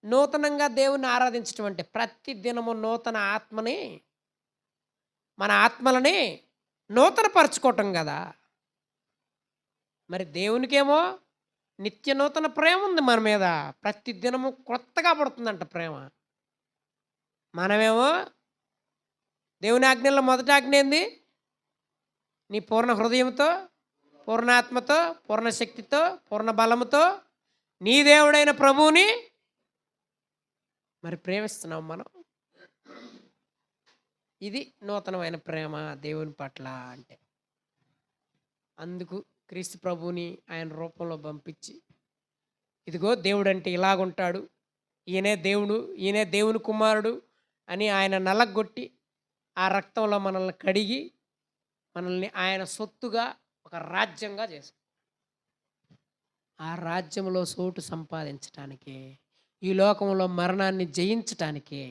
A: నూతనంగా దేవుని ఆరాధించడం అంటే. ప్రతి దినము నూతన ఆత్మని మన ఆత్మలని నూతన పరుచుకోవటం కదా. మరి దేవునికేమో నిత్య నూతన ప్రేమ ఉంది మన మీద. ప్రతి దినము కొత్తగా పడుతుందంట ప్రేమ. మనమేమో దేవుని ఆజ్ఞల్లో మొదటి ఆజ్ఞ ఏంది? నీ పూర్ణ హృదయంతో, పూర్ణాత్మతో, పూర్ణ శక్తితో, పూర్ణ బలముతో నీ దేవుడైన ప్రభువుని మరి ప్రేమిస్తున్నాం మనం. ఇది నూతనమైన ప్రేమ దేవుని పట్ల అంటే. అందుకు క్రీస్తు ప్రభువుని ఆయన రూపంలో పంపించి, ఇదిగో దేవుడు అంటే ఇలాగుంటాడు, ఈయనే దేవుడు, ఈయనే దేవుని కుమారుడు అని ఆయన నలగొట్టి ఆ రక్తంలో మనల్ని కడిగి మనల్ని ఆయన సొత్తుగా ఒక రాజ్యంగా చేశాడు. ఆ రాజ్యంలో చోటు సంపాదించటానికే, ఈ లోకంలో మరణాన్ని జయించటానికే,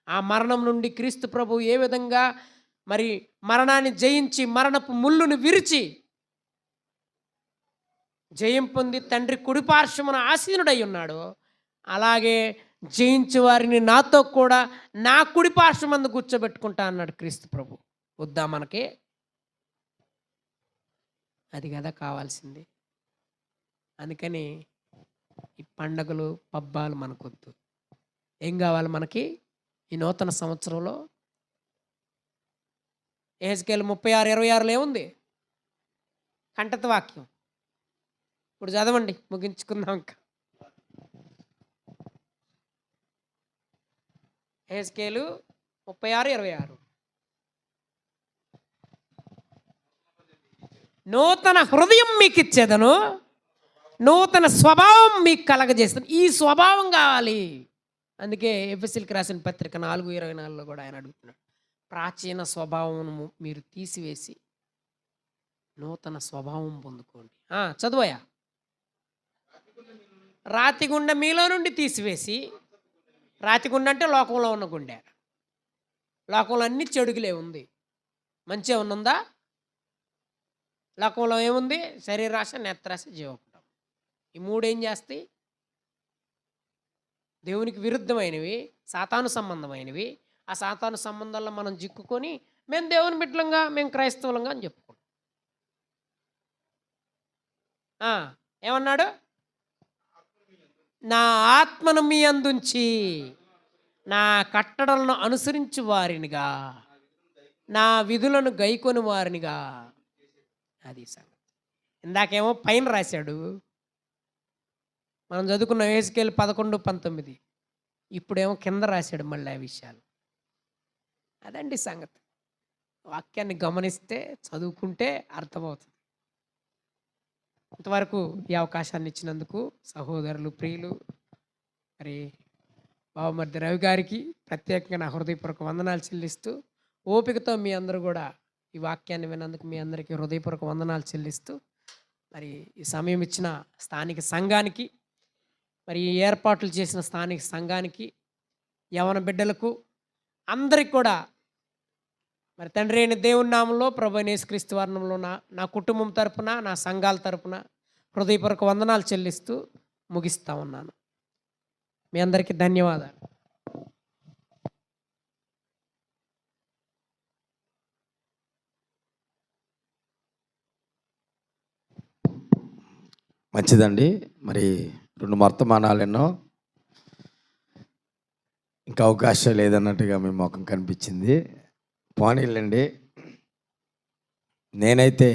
A: ఆ మరణం నుండి క్రీస్తు ప్రభువు ఏ విధంగా మరి మరణాన్ని జయించి మరణపు ముళ్ళును విరిచి జయం పొంది తండ్రి కుడిపార్శ్వమున ఆసీనుడై ఉన్నాడో, అలాగే జయించు వారిని నాతో కూడా నా కుడిపార్శ్వమందు కూర్చోబెట్టుకుంటా అన్నాడు క్రీస్తు ప్రభు. వద్దా మనకి? అది కదా కావాల్సింది. అందుకని ఈ పండగలు పబ్బాలు మనకొద్దు. ఏం కావాలి మనకి ఈ నూతన సంవత్సరంలో? యెహెజ్కేలు 36:26లో ఏముంది? కంటత వాక్యం. ఇప్పుడు చదవండి, ముగించుకుందాం. ఇంకా యెహెజ్కేలు 36:26. నూతన హృదయం మీకు ఇచ్చేదను, నూతన స్వభావం మీకు కలగజేస్తాను. ఈ స్వభావం కావాలి. అందుకే ఎఫెసీయులకు రాసిన పత్రిక 4:24లో కూడా ఆయన అడుగుతున్నాడు, ప్రాచీన స్వభావం మీరు తీసివేసి నూతన స్వభావం పొందుకోండి. చదువయా. రాతిగుండె మీలో నుండి తీసివేసి, రాతిగుండె అంటే లోకంలో ఉన్న గుండె. లోకంలో అన్ని చెడుగులే ఉంది, మంచి ఏమన్నా ఉందా? లోకంలో ఏముంది? శరీరాశ, నేత్రాశ, జీవపుటం. ఈ మూడేం చేస్తాయి? దేవునికి విరుద్ధమైనవి, సాతాను సంబంధమైనవి. ఆ సాతాను సంబంధాల్లో మనం చిక్కుకొని మేము దేవుని బిడ్డలంగా, మేము క్రైస్తవులంగా అని చెప్పుకుంటాం. ఏమన్నాడు? నా ఆత్మను మీ అందుంచి నా కట్టడలను అనుసరించి వారినిగా, నా విధులను గైకొని వారినిగా. అది సంగతి. ఇందాకేమో పైన రాశాడు, మనం చదువుకున్న యెహెజ్కేలు 11:19. ఇప్పుడేమో కింద రాశాడు మళ్ళీ ఆ విషయాలు. అదండి సంగతి. వాక్యాన్ని గమనిస్తే, చదువుకుంటే అర్థమవుతుంది. ఇంతవరకు ఈ అవకాశాన్ని ఇచ్చినందుకు సహోదరులు, ప్రియులు, మరి బావమర్ది రవి గారికి ప్రత్యేకంగా నా హృదయపూర్వక వందనాలు చెల్లిస్తూ, ఓపికతో మీ అందరూ కూడా ఈ వాక్యాన్ని విన్నందుకు మీ అందరికీ హృదయపూర్వక వందనాలు చెల్లిస్తూ, మరి ఈ సమయం ఇచ్చిన స్థానిక సంఘానికి, మరి ఈ ఏర్పాట్లు చేసిన స్థానిక సంఘానికి, యవన బిడ్డలకు అందరికి కూడా మరి తండ్రి అయిన దేవుని నామంలో, ప్రభు యేసుక్రీస్తు వర్ణంలో నా కుటుంబం తరపున, నా సంఘాల తరపున హృదయపూర్వక వందనాలు చెల్లిస్తూ ముగిస్తా ఉన్నాను. మీ అందరికీ ధన్యవాదాలు.
B: మంచిదండి. మరి 2 వర్తమానాలు ఎన్నో, ఇంకా అవకాశం లేదన్నట్టుగా మీ ముఖం కనిపించింది. పోనీలండి. నేనైతే